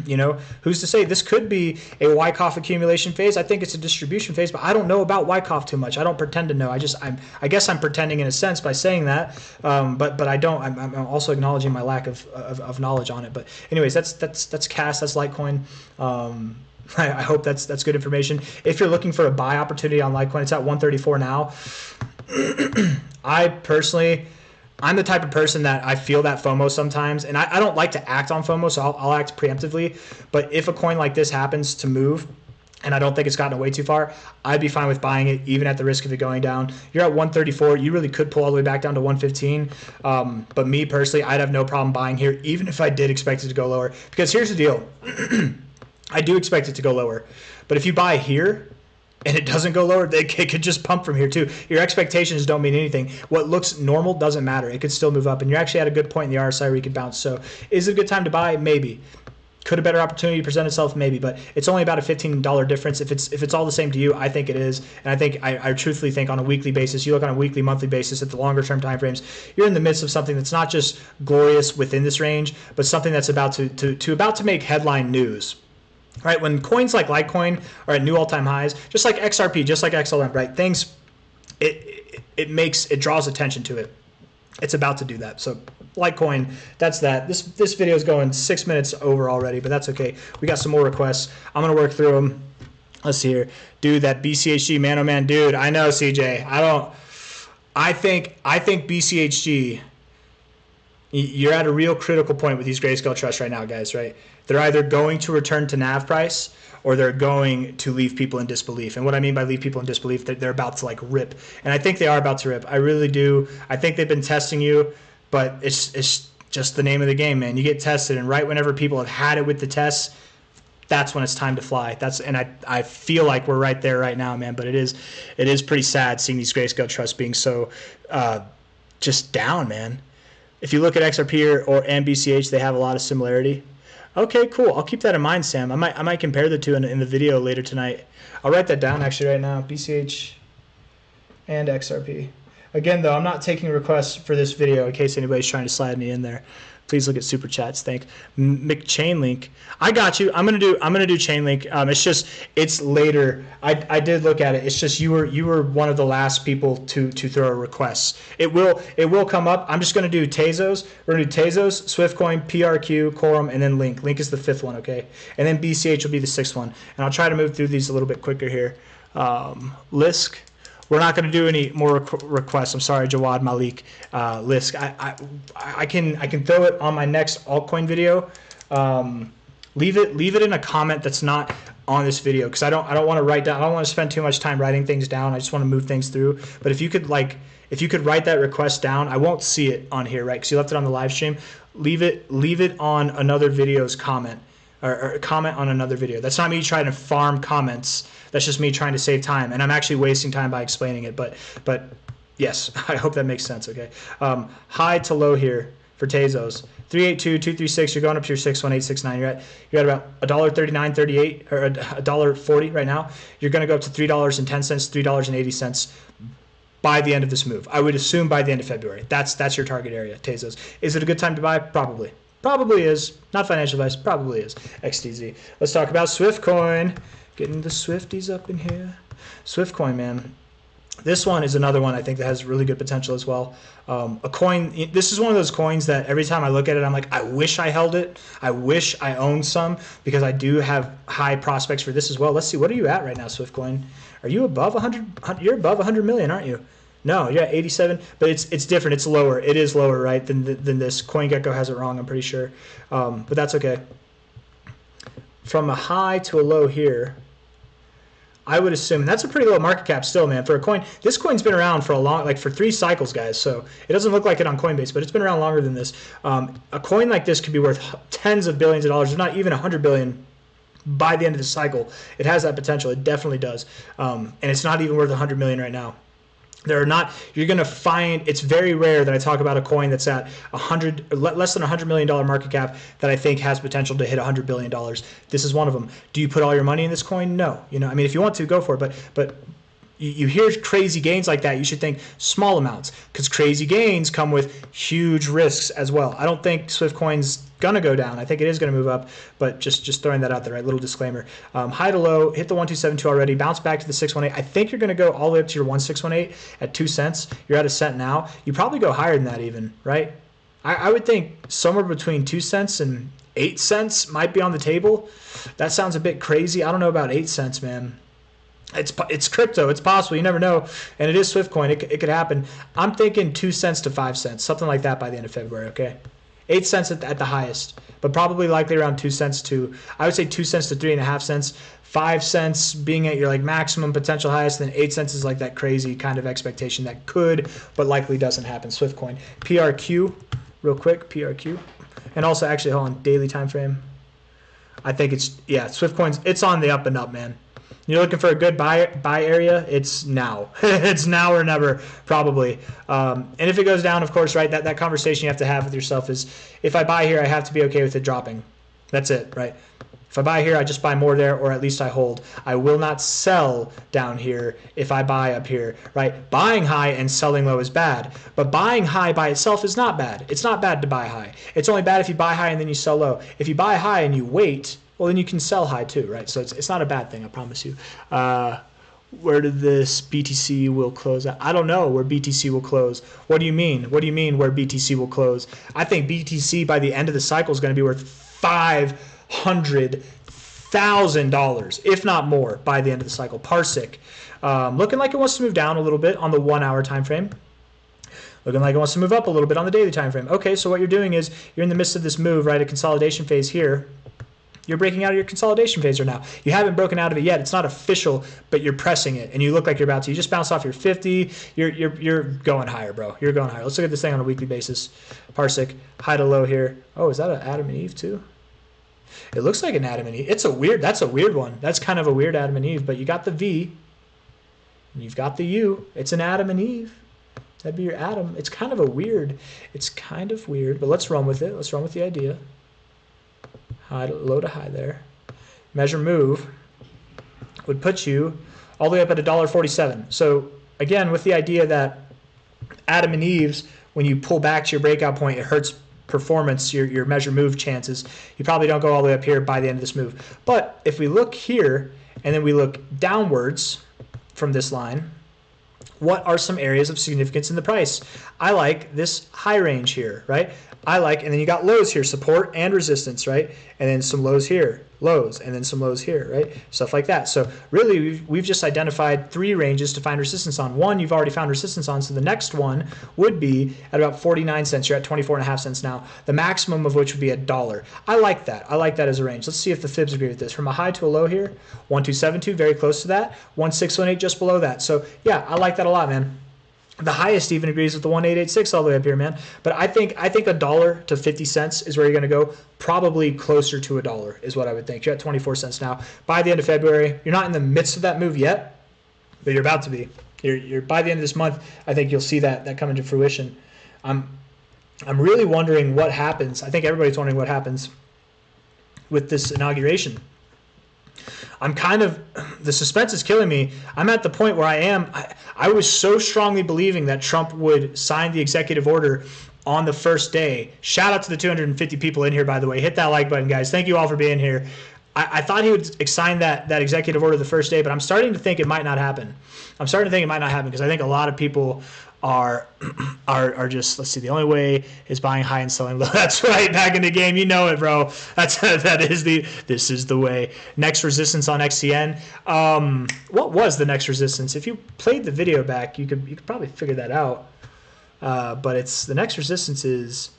[SPEAKER 1] you know, who's to say this could be a Wyckoff accumulation phase? I think it's a distribution phase, but I don't know about Wyckoff too much. I don't pretend to know. I guess I'm pretending in a sense by saying that, but I don't. I'm also acknowledging my lack of knowledge on it. But anyways, that's Cas, that's Litecoin. I hope that's good information. If you're looking for a buy opportunity on Litecoin, it's at 134 now. I personally, I'm the type of person that I feel that FOMO sometimes, and I don't like to act on FOMO, so I'll act preemptively. But if a coin like this happens to move, and I don't think it's gotten way too far, I'd be fine with buying it, even at the risk of it going down. You're at 134. You really could pull all the way back down to 115. But me personally, I'd have no problem buying here, even if I did expect it to go lower. Because here's the deal. I do expect it to go lower. But if you buy here, and it doesn't go lower, it could just pump from here too. Your expectations don't mean anything. What looks normal doesn't matter. It could still move up, and you're actually at a good point in the RSI where you could bounce. So is it a good time to buy? Maybe. Could a better opportunity present itself? Maybe, but it's only about a $15 difference. If it's all the same to you, I think it is, and I think I truthfully think on a weekly basis, you look on a weekly, monthly basis at the longer term time frames, you're in the midst of something that's not just glorious within this range, but something that's about to make headline news. Right, when coins like Litecoin are at new all-time highs, just like XRP, just like XLM, right? Things, it draws attention to it. It's about to do that. So Litecoin, that's that. This video is going 6 minutes over already, but that's okay. We got some more requests. I'm gonna work through them. Let's see here, dude. That BCHG man, oh man, dude. I know, CJ. I think BCHG. You're at a real critical point with these grayscale trusts right now, guys, right? They're either going to return to NAV price or they're going to leave people in disbelief. And what I mean by leave people in disbelief, they're about to like rip. And I think they are about to rip. I really do. I think they've been testing you, but it's just the name of the game, man. You get tested, and right whenever people have had it with the tests, that's when it's time to fly. And I feel like we're right there right now, man. But it is pretty sad seeing these grayscale trusts being so just down, man. If you look at XRP and BCH, they have a lot of similarity. Okay, cool. I'll keep that in mind, Sam. I might compare the two in the video later tonight. I'll write that down actually right now. BCH and XRP. Again, though, I'm not taking requests for this video in case anybody's trying to slide me in there. Please look at super chats. Thank Chainlink. I got you. I'm gonna do Chainlink. It's later. I did look at it. It's just you were one of the last people to throw a request. It will come up. I'm just gonna do Tezos. We're gonna do Tezos, Swiftcoin, PRQ, Quorum, and then Link. Link is the 5th one, okay? And then BCH will be the 6th one. And I'll try to move through these a little bit quicker here. Lisk. We're not going to do any more requests. I'm sorry, Jawad Malik. Lisk. I can throw it on my next altcoin video. Leave it in a comment that's not on this video, because I don't want to write down. I don't want to spend too much time writing things down. I just want to move things through. But if you could write that request down, I won't see it on here, right? Because you left it on the live stream. Leave it on another video's comment. Or comment on another video. That's not me trying to farm comments. That's just me trying to save time, and I'm actually wasting time by explaining it. But yes, I hope that makes sense. Okay, high to low here. for Tezos. 382, 236. You're going up to your 618, 69. You're at about $1.39, 38 or $1.40 right now. You're going to go up to $3.10, $3.80 by the end of this move. I would assume by the end of February. That's your target area, Tezos. Is it a good time to buy? Probably. Probably is. Not financial advice. Probably is. XTZ. Let's talk about Swiftcoin. Getting the Swifties up in here. Swiftcoin, man. This one is another one I think that has really good potential as well. A coin, this is one of those coins that every time I look at it, I'm like, I wish I held it. I wish I owned some because I do have high prospects for this as well. Let's see, what are you at right now, Swiftcoin? Are you above 100? You're above 100 million, aren't you? No, you're at 87, but it's different. It's lower. It is lower, right, than this. CoinGecko has it wrong, I'm pretty sure. But that's okay. From a high to a low here, I would assume that's a pretty low market cap still, man. For a coin, this coin's been around for a long, like for 3 cycles, guys. So it doesn't look like it on Coinbase, but it's been around longer than this. A coin like this could be worth tens of billions of dollars, if not even 100 billion by the end of the cycle. It has that potential. It definitely does. And it's not even worth 100 million right now. There are not, you're going to find, it's very rare that I talk about a coin that's at less than $100 million market cap that I think has potential to hit $100 billion. This is one of them. Do you put all your money in this coin? No. You know, I mean, if you want to, go for it. But you hear crazy gains like that, you should think small amounts, because crazy gains come with huge risks as well. I don't think Swiftcoin's gonna go down. I think it is gonna move up, but just throwing that out there, right? Little disclaimer. High to low, hit the 1272 already, bounce back to the 618. I think you're gonna go all the way up to your 1618 at 2 cents. You're at a cent now. You probably go higher than that even, right? I would think somewhere between 2 cents and 8 cents might be on the table. That sounds a bit crazy. I don't know about 8 cents, man. It's crypto. It's possible. You never know. And it is Swiftcoin. It could happen. I'm thinking 2 cents to 5 cents, something like that by the end of February, okay? 8 cents at the highest, but probably likely around 2 cents to, I would say 2 cents to 3.5 cents. 5 cents being at your like maximum potential highest, then 8 cents is like that crazy kind of expectation that could, but likely doesn't happen. Swiftcoin. PRQ, real quick, PRQ. And also, actually, hold on, daily time frame. I think it's, yeah, Swiftcoin's, it's on the up and up, man. You're looking for a good buy area, it's now. It's now or never, probably. And if it goes down, of course, right, that conversation you have to have with yourself is, if I buy here, I have to be okay with it dropping. That's it, right? If I buy here, I just buy more there, or at least I hold. I will not sell down here if I buy up here, right? Buying high and selling low is bad, but buying high by itself is not bad. It's not bad to buy high. It's only bad if you buy high and then you sell low. If you buy high and you wait, well, then you can sell high too, right? So it's not a bad thing, I promise you. Where did this BTC will close at? I don't know where BTC will close. What do you mean? What do you mean where BTC will close? I think BTC by the end of the cycle is going to be worth $500,000, if not more, by the end of the cycle. Parsec, looking like it wants to move down a little bit on the 1 hour time frame. Looking like it wants to move up a little bit on the daily time frame. Okay, so what you're doing is you're in the midst of this move, right? A consolidation phase here. You're breaking out of your consolidation phase right now. You haven't broken out of it yet. It's not official, but you're pressing it, and you look like you're about to. You just bounced off your 50. You're going higher, bro. You're going higher. Let's look at this thing on a weekly basis. Parsec, high to low here. Oh, is that an Adam and Eve too? It looks like an Adam and Eve. That's a weird one. That's kind of a weird Adam and Eve, but you got the V, and you've got the U. It's an Adam and Eve. That'd be your Adam. It's kind of weird, but let's run with it. Let's run with the idea. High to, low to high there. Measure move would put you all the way up at $1.47. So again, with the idea that Adam and Eve's, when you pull back to your breakout point, it hurts performance, your measure move chances. You probably don't go all the way up here by the end of this move. But if we look here and then we look downwards from this line, what are some areas of significance in the price? I like this high range here, right? I like, and then you got lows here, support and resistance, right? And then some lows here, lows, and then some lows here, right? Stuff like that. So really, we've just identified 3 ranges to find resistance on. One, you've already found resistance on, so the next one would be at about 49 cents. You're at 24.5 cents now, the maximum of which would be $1. I like that. I like that as a range. Let's see if the fibs agree with this. From a high to a low here, 1272, very close to that. 1618, just below that. So yeah, I like that a lot, man. The highest even agrees with the 1886 all the way up here, man. But I think $1 to 50 cents is where you're going to go. Probably closer to $1 is what I would think. You're at 24 cents now. By the end of February, you're not in the midst of that move yet, but you're about to be. You're by the end of this month, I think you'll see that come into fruition. I'm really wondering what happens. I think everybody's wondering what happens with this inauguration. I'm kind of, the suspense is killing me. I'm at the point where I was so strongly believing that Trump would sign the executive order on the first day. Shout out to the 250 people in here, by the way. Hit that like button, guys. Thank you all for being here. I thought he would sign that executive order the first day, but I'm starting to think it might not happen. I'm starting to think it might not happen because I think a lot of people are just, let's see, the only way is buying high and selling low. That's right, back in the game. You know it, bro. This is the way. Next resistance on XCN. What was the next resistance? If you played the video back, you could probably figure that out. But the next resistance is,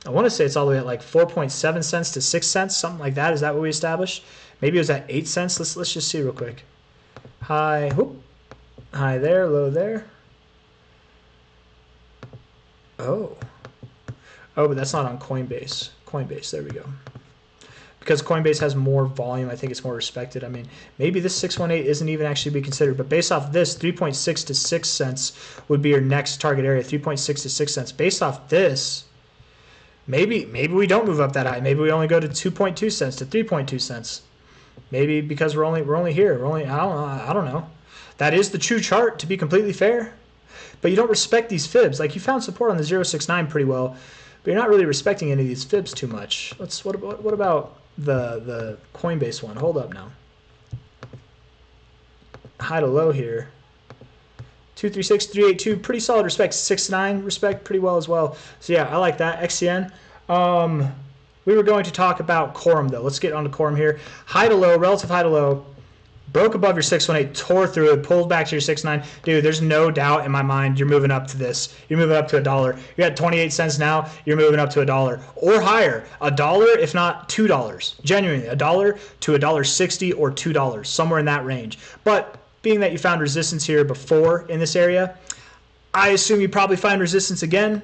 [SPEAKER 1] I want to say it's all the way at like 4.7 cents to 6 cents, something like that. Is that what we established? Maybe it was at 8 cents. Let's just see real quick. High, whoop, high there, low there. Oh, but that's not on Coinbase. Coinbase, there we go. Because Coinbase has more volume, I think it's more respected. I mean, maybe this 618 isn't even actually be considered, but based off this, 3.6 to 6 cents would be your next target area, 3.6 to 6 cents. Based off this, maybe we don't move up that high. Maybe we only go to 2.2 cents to 3.2 cents. Maybe because we're only here. I don't know. That is the true chart, to be completely fair. But you don't respect these fibs. Like, you found support on the 069 pretty well, but you're not really respecting any of these fibs too much. What about the Coinbase one? Hold up now. High to low here. 236, 382, pretty solid respect. 69 respect pretty well as well. So yeah, I like that. XCN. We were going to talk about Quorum though. Let's get on to Quorum here. High to low, relative high to low. Broke above your 618, tore through it, pulled back to your 69. Dude, there's no doubt in my mind you're moving up to this. You're moving up to $1. You're at 28 cents now. You're moving up to $1 or higher. $1, if not $2. Genuinely, $1 to $1.60 or $2, somewhere in that range. But being that you found resistance here before in this area, I assume you probably find resistance again.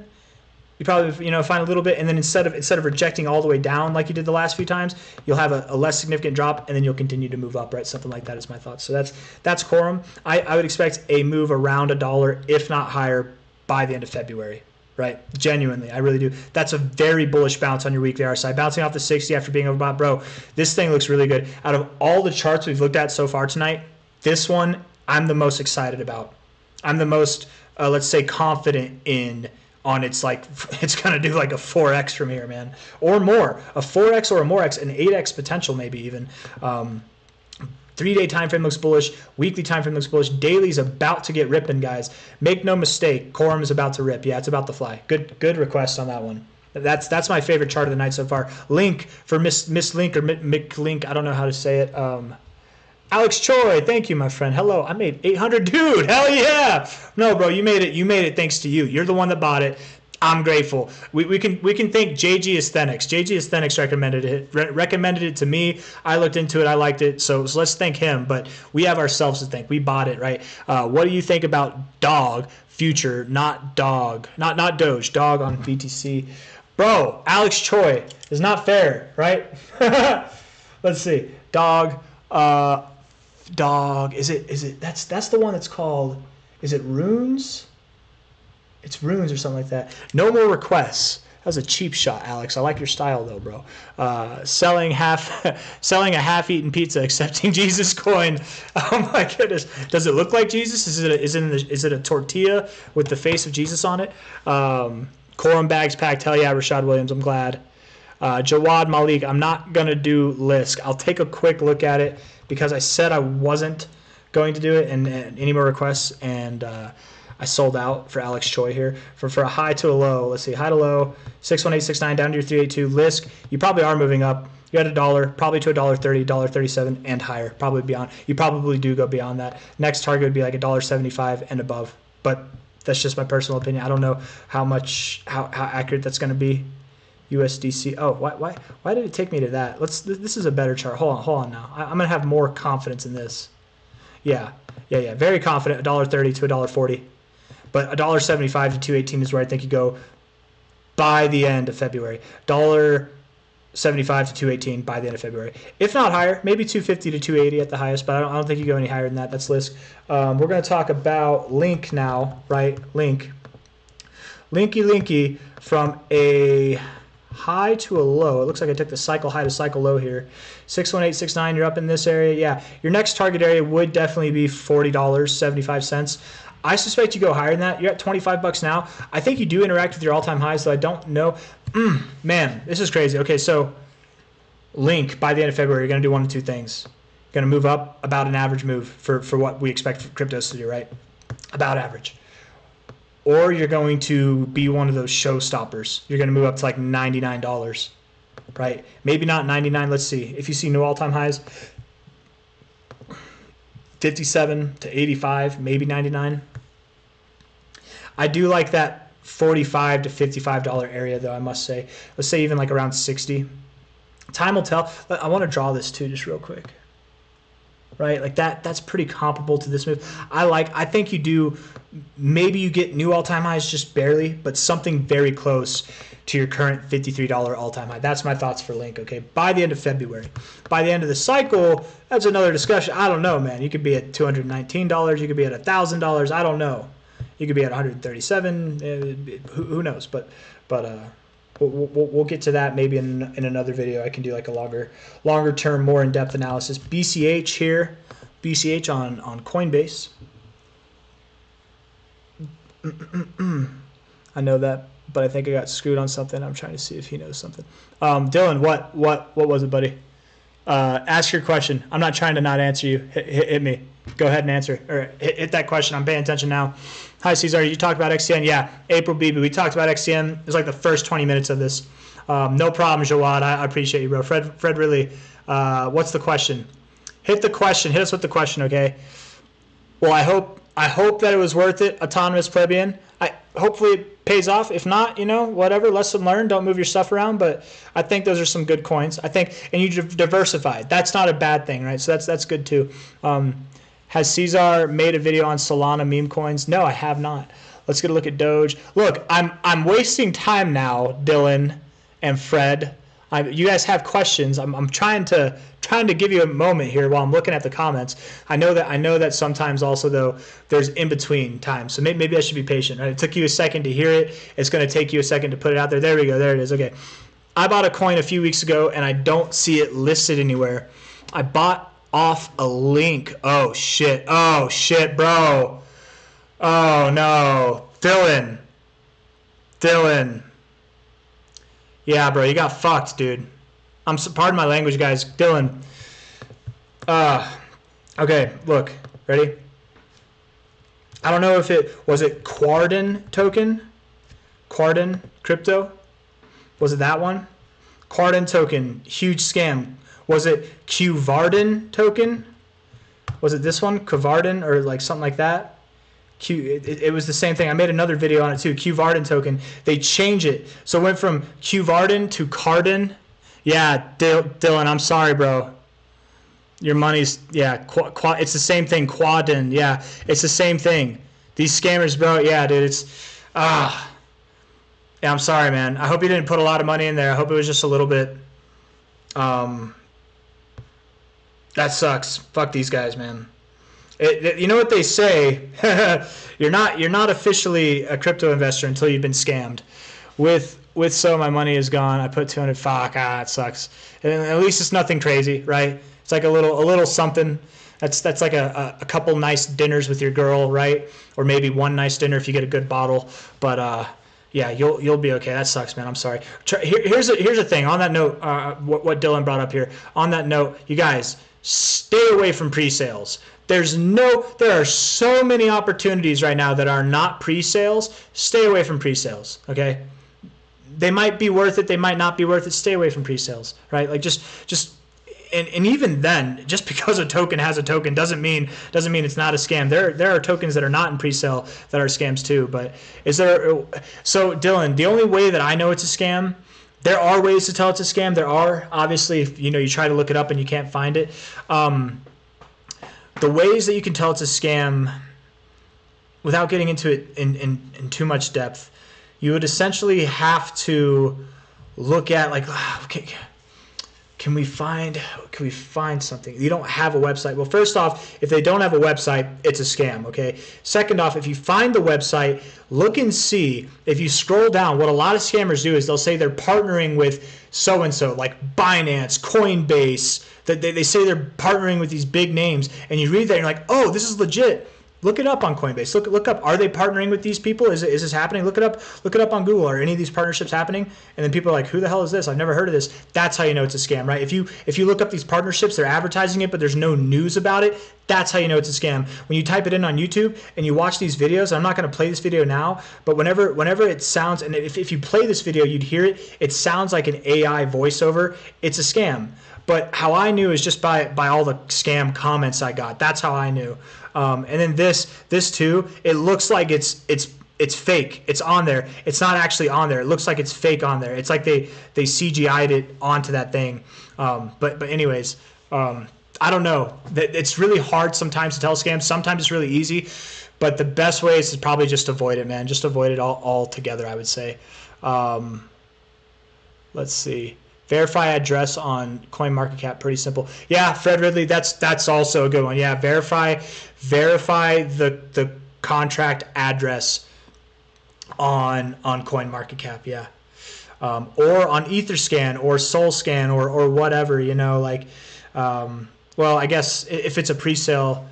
[SPEAKER 1] You probably find a little bit, and then instead of rejecting all the way down like you did the last few times, you'll have a less significant drop, and then you'll continue to move up, right? Something like that is my thoughts. So that's Quorum. I would expect a move around $1, if not higher, by the end of February, right? Genuinely, I really do. That's a very bullish bounce on your weekly RSI. Bouncing off the 60 after being overbought, bro, this thing looks really good. Out of all the charts we've looked at so far tonight, this one I'm the most excited about. I'm the most, let's say, confident in on it's going to do like a 4x from here, man, or more, a 4x or a more x, an 8x potential maybe even. 3-day time frame looks bullish. Weekly time frame looks bullish. Daily's about to get ripping, guys. Make no mistake, Quorum is about to rip. Yeah, it's about to fly. Good request on that one. That's my favorite chart of the night so far. Link for Miss Link or Mick Link. I don't know how to say it. Alex Choi, thank you, my friend. Hello, I made 800, dude. Hell yeah! No, bro, you made it. You made it thanks to you. You're the one that bought it. I'm grateful. We can thank JG Aesthetics. JG Aesthetics recommended it to me. I looked into it. I liked it. So let's thank him. But we have ourselves to thank. We bought it, right? What do you think about Dog Future? Not Dog, not Doge. Dog on BTC, bro. Alex Choi is not fair, right? Let's see. Dog. Dog, is it that's the one that's called, is it Runes? It's Runes or something like that. No more requests. That was a cheap shot, Alex. I like your style though, bro. Selling a half-eaten pizza, accepting Jesus coin. Oh my goodness. Does it look like Jesus? Is it a tortilla with the face of Jesus on it? Quorum bags packed. Hell yeah, Rashad Williams. I'm glad. Jawad Malik, I'm not going to do Lisk. I'll take a quick look at it because I said I wasn't going to do it and any more requests, and I sold out for Alex Choi here. For a high to a low, let's see, high to low, 61869 down to your 382. Lisk, you probably are moving up. You had $1, probably to $1.30, $1.37 and higher, probably beyond. You probably do go beyond that. Next target would be like $1.75 and above, but that's just my personal opinion. I don't know how accurate that's going to be. USDC. Oh, why did it take me to that? This is a better chart. Hold on now. I'm gonna have more confidence in this. Yeah. Very confident. $1.30 to $1.40, but $1.75 to 218 is where I think you go by the end of February. $1.75 to 218 by the end of February. If not higher, maybe 250 to 280 at the highest, but I don't think you go any higher than that. That's Lisk. We're gonna talk about Link now, right? Link linky from a high to a low. It looks like I took the cycle high to cycle low here. 61869, you're up in this area. Yeah, your next target area would definitely be $40.75. I suspect you go higher than that. You're at 25 bucks now. I think you do interact with your all-time highs, so I don't know. Man, this is crazy. Okay, so Link, by the end of February, you're going to do one of two things. You're going to move up about an average move for what we expect cryptos to do, right? About average. Or you're going to be one of those showstoppers. You're going to move up to like $99, right? Maybe not 99. Let's see. If you see new all-time highs, 57 to 85, maybe 99. I do like that $45 to $55 area, though, I must say. Let's say even like around 60. Time will tell. I want to draw this too, just real quick. Right, like that's pretty comparable to this move. I think you do. Maybe you get new all-time highs just barely, but something very close to your current $53 all-time high. That's my thoughts for Link. Okay, by the end of February, by the end of the cycle, that's another discussion. I don't know, man. You could be at $219. You could be at $1,000. I don't know. You could be at 137. Who knows? But we'll get to that maybe in another video. I can do like a longer term, more in-depth analysis. BCH here, BCH on Coinbase. I know that, but I think I got screwed on something. I'm trying to see if he knows something. Dylan, what was it, buddy? Ask your question. I'm not trying to not answer you. Hit me. Go ahead and answer, or hit that question. I'm paying attention now. Hi, C-Zar. You talked about XCN. Yeah, April B, but we talked about XCN. It was like the first 20 minutes of this. No problem, Jawad. I appreciate you, bro. Fred really, what's the question? Hit the question. Hit us with the question, okay? Well, I hope that it was worth it, Autonomous Plebeian. Hopefully it pays off. If not, whatever, lesson learned. Don't move your stuff around, but I think those are some good coins. I think, and you diversified. That's not a bad thing, right? So that's good too. Has C-Zar made a video on Solana meme coins? No, I have not. Let's get a look at Doge. Look, I'm wasting time now, Dylan and Fred. You guys have questions. I'm trying to give you a moment here while I'm looking at the comments. I know that sometimes also though there's in between times, so maybe I should be patient. Right? It took you a second to hear it. It's going to take you a second to put it out there. There we go. There it is. Okay, I bought a coin a few weeks ago and I don't see it listed anywhere. I bought off a link. Oh shit, bro. Oh no, Dylan. Yeah, bro, you got fucked, dude. Pardon my language, guys. Dylan. Okay, look, ready? I don't know if was it Quorum token? Quorum crypto? Was it that one? Quorum token, huge scam. Was it Qvarden token? Was it this one? Qvarden or like something like that? It was the same thing. I made another video on it too. Qvarden token. They changed it. So it went from Qvarden to Cardin. Yeah, Dylan, I'm sorry, bro. Your money's, yeah, it's the same thing. Quaden. Yeah, it's the same thing. These scammers, bro. Yeah, dude, it's, yeah, I'm sorry, man. I hope you didn't put a lot of money in there. I hope it was just a little bit, that sucks. Fuck these guys, man. You know what they say? You're not officially a crypto investor until you've been scammed. With my money is gone. I put 200. Fuck. It sucks. And at least it's nothing crazy, right? It's like a little something. That's like a couple nice dinners with your girl, right? Or maybe one nice dinner if you get a good bottle. But yeah, you'll be okay. That sucks, man. I'm sorry. Here's a thing. On that note, what Dylan brought up here. On that note, you guys, stay away from pre-sales. There are so many opportunities right now that are not pre-sales. Stay away from pre-sales, okay? They might be worth it. They might not be worth it. Stay away from pre-sales, right? Like and even then, just because a token has a token doesn't mean it's not a scam. There are tokens that are not in pre-sale that are scams too. But so Dylan, the only way that I know it's a scam, there are ways to tell it's a scam. There are, obviously, if you try to look it up and you can't find it. The ways that you can tell it's a scam, without getting into it in too much depth, you would essentially have to look at, like, okay, can we find something? You don't have a website. Well, first off, if they don't have a website, it's a scam, okay? Second off, if you find the website, look and see. If you scroll down, what a lot of scammers do is they'll say they're partnering with so-and-so, like Binance, Coinbase. They say they're partnering with these big names, and you read that and you're like, oh, this is legit. Look it up on Coinbase. Look up. Are they partnering with these people? Is this happening? Look it up. Look it up on Google. Are any of these partnerships happening? And then people are like, "Who the hell is this? I've never heard of this." That's how you know it's a scam, right? If you look up these partnerships, they're advertising it, but there's no news about it. That's how you know it's a scam. When you type it in on YouTube and you watch these videos, I'm not going to play this video now, but whenever it sounds, and if you play this video, you'd hear it. It sounds like an AI voiceover. It's a scam. But how I knew is just by all the scam comments I got. That's how I knew. And then this too, it looks like it's fake. It's on there. It's not actually on there. It looks like it's fake on there. It's like they CGI'd it onto that thing. But anyways, I don't know. It's really hard sometimes to tell scams. Sometimes it's really easy. But the best way is to probably just avoid it, man. Just avoid it all together, I would say. Let's see. Verify address on CoinMarketCap, pretty simple. Yeah, Fred Ridley, that's also a good one. Yeah, verify the contract address on CoinMarketCap. Yeah, or on EtherScan or SolScan or whatever. You know, like, well, I guess if it's a pre-sale,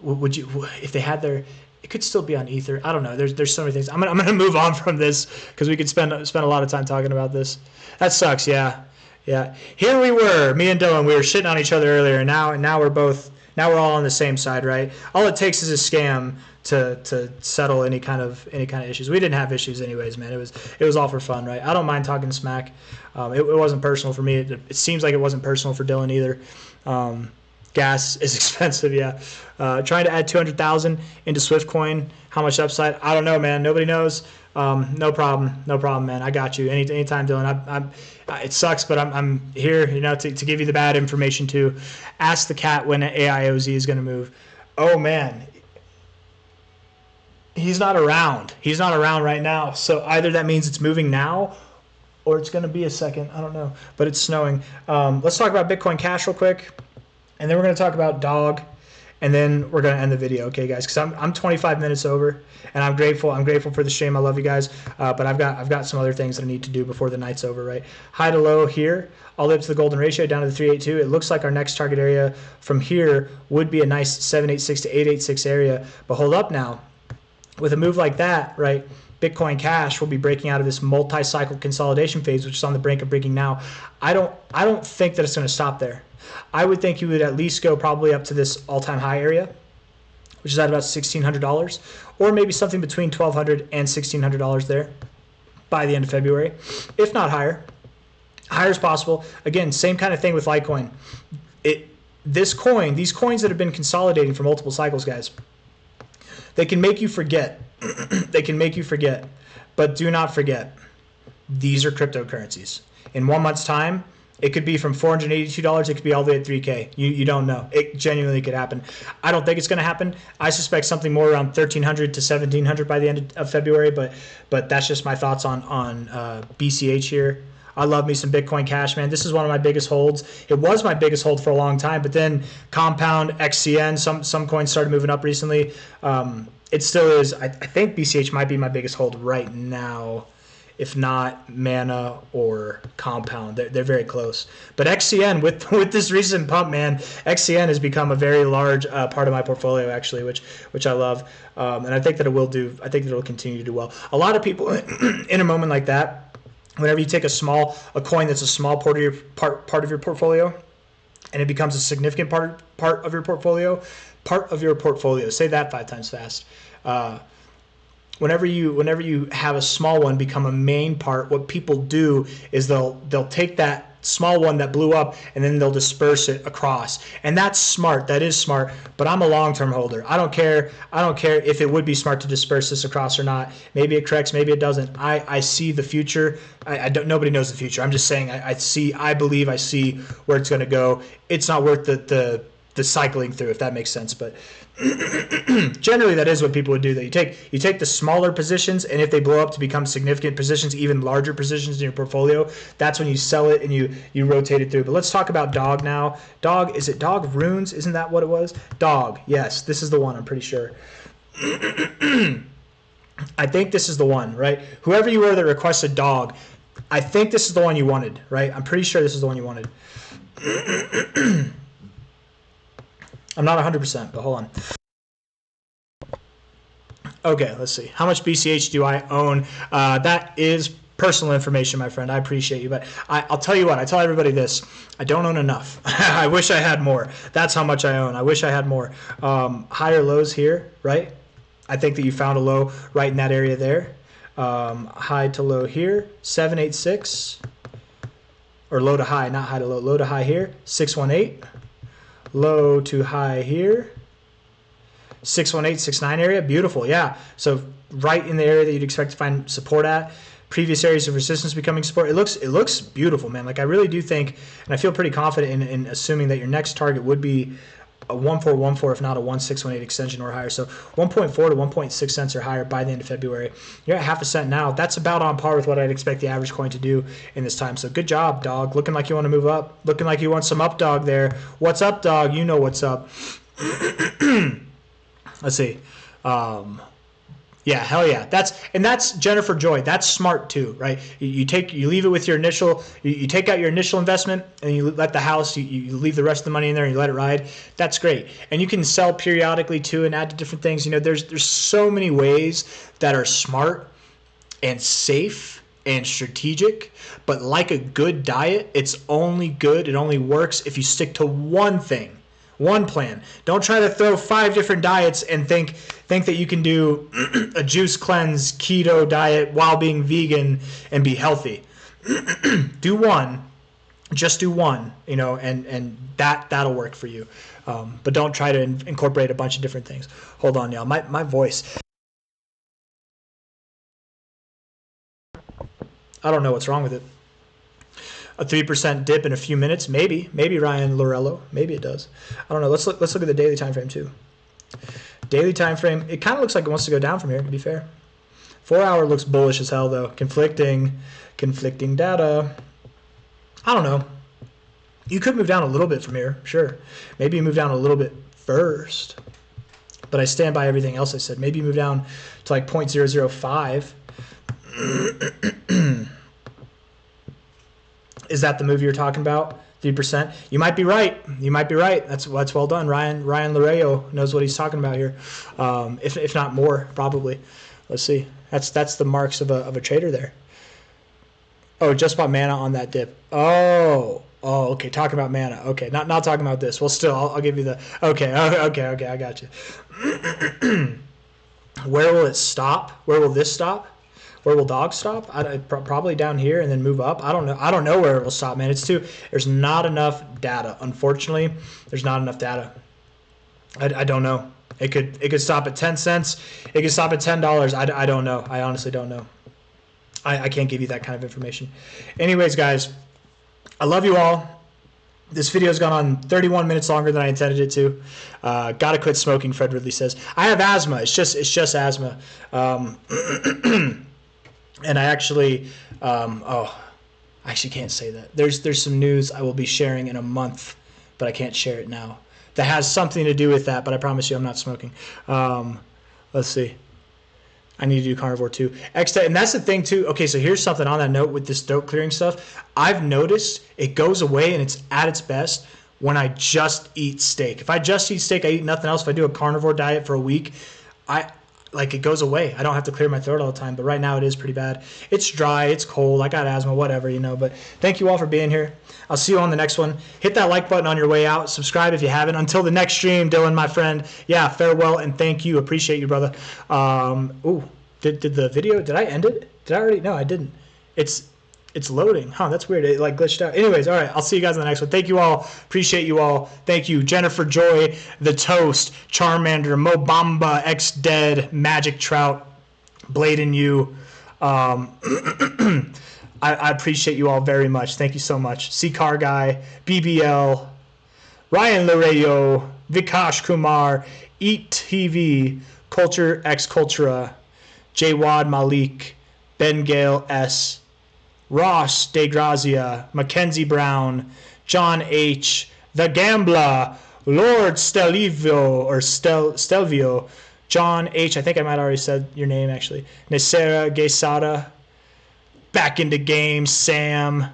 [SPEAKER 1] would you? If they had their, it could still be on Ether. I don't know. There's so many things. I'm gonna move on from this because we could spend a lot of time talking about this. That sucks. Yeah. Here we were, me and Dylan. We were shitting on each other earlier, and now we're all on the same side, right? All it takes is a scam to settle any kind of issues. We didn't have issues anyways, man. It was all for fun, right? I don't mind talking smack. It wasn't personal for me. It seems like it wasn't personal for Dylan either. Gas is expensive, yeah. Trying to add 200,000 into SwiftCoin. How much upside? I don't know, man. Nobody knows. No problem, man. I got you. Anytime, Dylan. It sucks, but I'm here, you know, to give you the bad information too. Ask the cat when AIOZ is going to move. Oh man, he's not around. He's not around right now. So either that means it's moving now, or it's going to be a second. I don't know, but it's snowing. Let's talk about Bitcoin Cash real quick, and then we're going to talk about Dog. And then we're going to end the video, okay, guys? Because I'm 25 minutes over, and I'm grateful. I'm grateful for the stream. I love you guys, but I've got some other things that I need to do before the night's over, right? High to low here, all the way up to the golden ratio, down to the 382. It looks like our next target area from here would be a nice 786 to 886 area. But hold up now. With a move like that, right, Bitcoin Cash will be breaking out of this multi-cycle consolidation phase, which is on the brink of breaking now. I don't think that it's going to stop there. I would think you would at least go probably up to this all-time high area, which is at about $1,600, or maybe something between $1,200 and $1,600 there by the end of February, if not higher. Higher is possible. Again, same kind of thing with Litecoin. These coins that have been consolidating for multiple cycles, guys, they can make you forget. They can make you forget, but do not forget, these are cryptocurrencies. In 1 month's time, it could be from $482. It could be all the way at $3K. You don't know. It genuinely could happen. I don't think it's going to happen. I suspect something more around $1,300 to $1,700 by the end of February. But that's just my thoughts on BCH here. I love me some Bitcoin Cash, man. This is one of my biggest holds. It was my biggest hold for a long time, but then Compound, XCN, some coins started moving up recently. It still is. I think BCH might be my biggest hold right now. If not Mana or Compound. They're very close. But XCN, with this recent pump, man, XCN has become a very large part of my portfolio, actually, which I love. And I think that it will do. I think that it will continue to do well. A lot of people in a moment like that, whenever you take a coin that's a small part of your portfolio, and it becomes a significant part of your portfolio, say that 5 times fast. Whenever you have a small one become a main part, what people do is they'll take that small one that blew up and then they'll disperse it across. And that's smart. That is smart. But I'm a long-term holder. I don't care if it would be smart to disperse this across or not. Maybe it corrects, maybe it doesn't. I see the future. Nobody knows the future. I'm just saying I believe I see where it's going to go. It's not worth the the cycling through, if that makes sense. But generally, that is what people would do. That you take the smaller positions, and if they blow up to become significant positions, even larger positions in your portfolio, that's when you sell it and you rotate it through. But let's talk about Dog now. Dog, is it Dog Runes? Isn't that what it was? Dog, yes, this is the one. I'm pretty sure. I think this is the one, right? Whoever you were that requested Dog, I think this is the one you wanted, right? I'm pretty sure this is the one you wanted. I'm not 100%, but hold on. Okay, let's see. How much BCH do I own? That is personal information, my friend. I appreciate you, but I'll tell you what. I tell everybody this. I don't own enough. I wish I had more. That's how much I own. I wish I had more. Higher lows here, right? I think that you found a low right in that area there. High to low here, 786. Or low to high, not high to low. Low to high here, 618. Low to high here, 618, 69 area. Beautiful, yeah. So right in the area that you'd expect to find support at. Previous areas of resistance becoming support. It looks beautiful, man. Like, I really do think, and I feel pretty confident in assuming that your next target would be a 1414, if not a 1618 extension or higher. So 1.4 to 1.6 cents or higher by the end of February. You're at half a cent now. That's about on par with what I'd expect the average coin to do in this time. So good job, Dog. Looking like you want to move up. Looking like you want some up, Dog, there. What's up, Dog? You know what's up. Let's see. Yeah, hell yeah. That's Jennifer Joy. That's smart too, right? You leave it with your initial, you take out your initial investment and you let the house, you leave the rest of the money in there and you let it ride. That's great. And you can sell periodically too and add to different things. You know, there's so many ways that are smart and safe and strategic, but like a good diet, it's only good, it only works if you stick to one thing. One plan. Don't try to throw 5 different diets and think that you can do a juice cleanse keto diet while being vegan and be healthy. Do one. Just do one, you know, and that'll work for you. But don't try to incorporate a bunch of different things. Hold on, y'all. My voice. I don't know what's wrong with it. A 3% dip in a few minutes, maybe Ryan Lorello, maybe it does. I don't know. Let's look at the daily time frame too. Daily time frame, it kind of looks like it wants to go down from here, to be fair. 4 hour looks bullish as hell though. Conflicting data. I don't know. You could move down a little bit from here, sure. Maybe you move down a little bit first. But I stand by everything else I said. Maybe you move down to like 0.005. Is that the move you're talking about? 3%? You might be right. You might be right. That's well done. Ryan Loreo knows what he's talking about here. If not more, probably. Let's see. That's the marks of a trader there. Oh, just bought Mana on that dip. Oh, okay. Talking about Mana. Okay, not talking about this. Well, still, I'll give you the. Okay. I got you. Where will it stop? Where will this stop? Where will Dog stop? Probably down here and then move up. I don't know where it will stop, man. There's not enough data. Unfortunately, there's not enough data. I don't know. It could stop at 10 cents. It could stop at $10. I don't know. I honestly don't know. I can't give you that kind of information. Anyways, guys, I love you all. This video's gone on 31 minutes longer than I intended it to. Gotta quit smoking, Fred Ridley says. I have asthma. It's just asthma. And I actually, I actually can't say that. There's some news I will be sharing in a month, but I can't share it now. That has something to do with that, but I promise you I'm not smoking. Let's see. I need to do carnivore too. And that's the thing too. Okay, so here's something on that note with this throat clearing stuff. I've noticed it goes away and it's at its best when I just eat steak. If I just eat steak, I eat nothing else. If I do a carnivore diet for a week, it goes away. I don't have to clear my throat all the time, but right now it is pretty bad. It's dry, it's cold, I got asthma, whatever, you know. But thank you all for being here. I'll see you on the next one. Hit that like button on your way out. Subscribe if you haven't. Until the next stream, Dylan, my friend. Yeah, farewell and thank you. Appreciate you, brother. Did the video, did I end it? Did I already? No, I didn't. It's loading. Huh, that's weird. It like glitched out. Anyways, all right. I'll see you guys in the next one. Thank you all. Appreciate you all. Thank you. Jennifer Joy, The Toast, Charmander, Mobamba, X-Dead, Magic Trout, Blade and You. I appreciate you all very much. Thank you so much. C-Car Guy, BBL, Ryan Lareyo, Vikash Kumar, Eat TV, Culture X Cultura, Jawad Malik, Ben Gale S, Ross DeGrazia, Mackenzie Brown, John H, The Gambler, Lord Stelvio, John H, I think I might have already said your name actually, Nesera Gesada, Back into Game, Sam,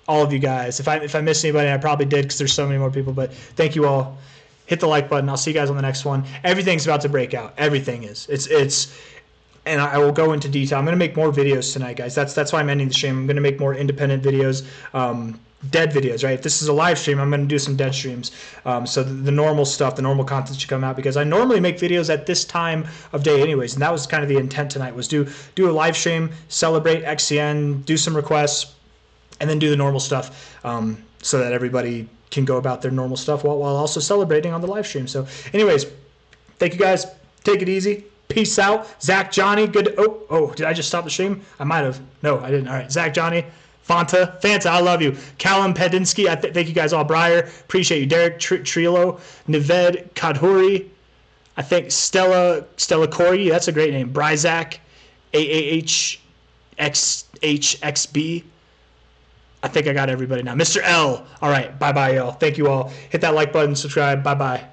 [SPEAKER 1] all of you guys. If I missed anybody, I probably did because there's so many more people, but thank you all. Hit the like button. I'll see you guys on the next one. Everything's about to break out. Everything is. It's and I will go into detail. I'm going to make more videos tonight, guys. That's why I'm ending the stream. I'm going to make more independent videos, dead videos, right? If this is a live stream, I'm going to do some dead streams. So the normal stuff, the normal content should come out because I normally make videos at this time of day anyways, and that was kind of the intent tonight was do a live stream, celebrate XCN, do some requests, and then do the normal stuff so that everybody can go about their normal stuff while also celebrating on the live stream. So anyways, thank you guys. Take it easy. Peace out. Zach, Johnny, good. Oh, did I just stop the stream? I might have. No, I didn't. All right. Zach, Johnny, Fanta, I love you. Callum Pedinsky, thank you guys all. Breyer, appreciate you. Derek Trillo, Nived Kadhuri, I think Stella Corey, that's a great name. Bryzak, AAHXHXB. I think I got everybody now. Mr. L. All right. Bye-bye, y'all. Thank you all. Hit that like button, subscribe. Bye-bye.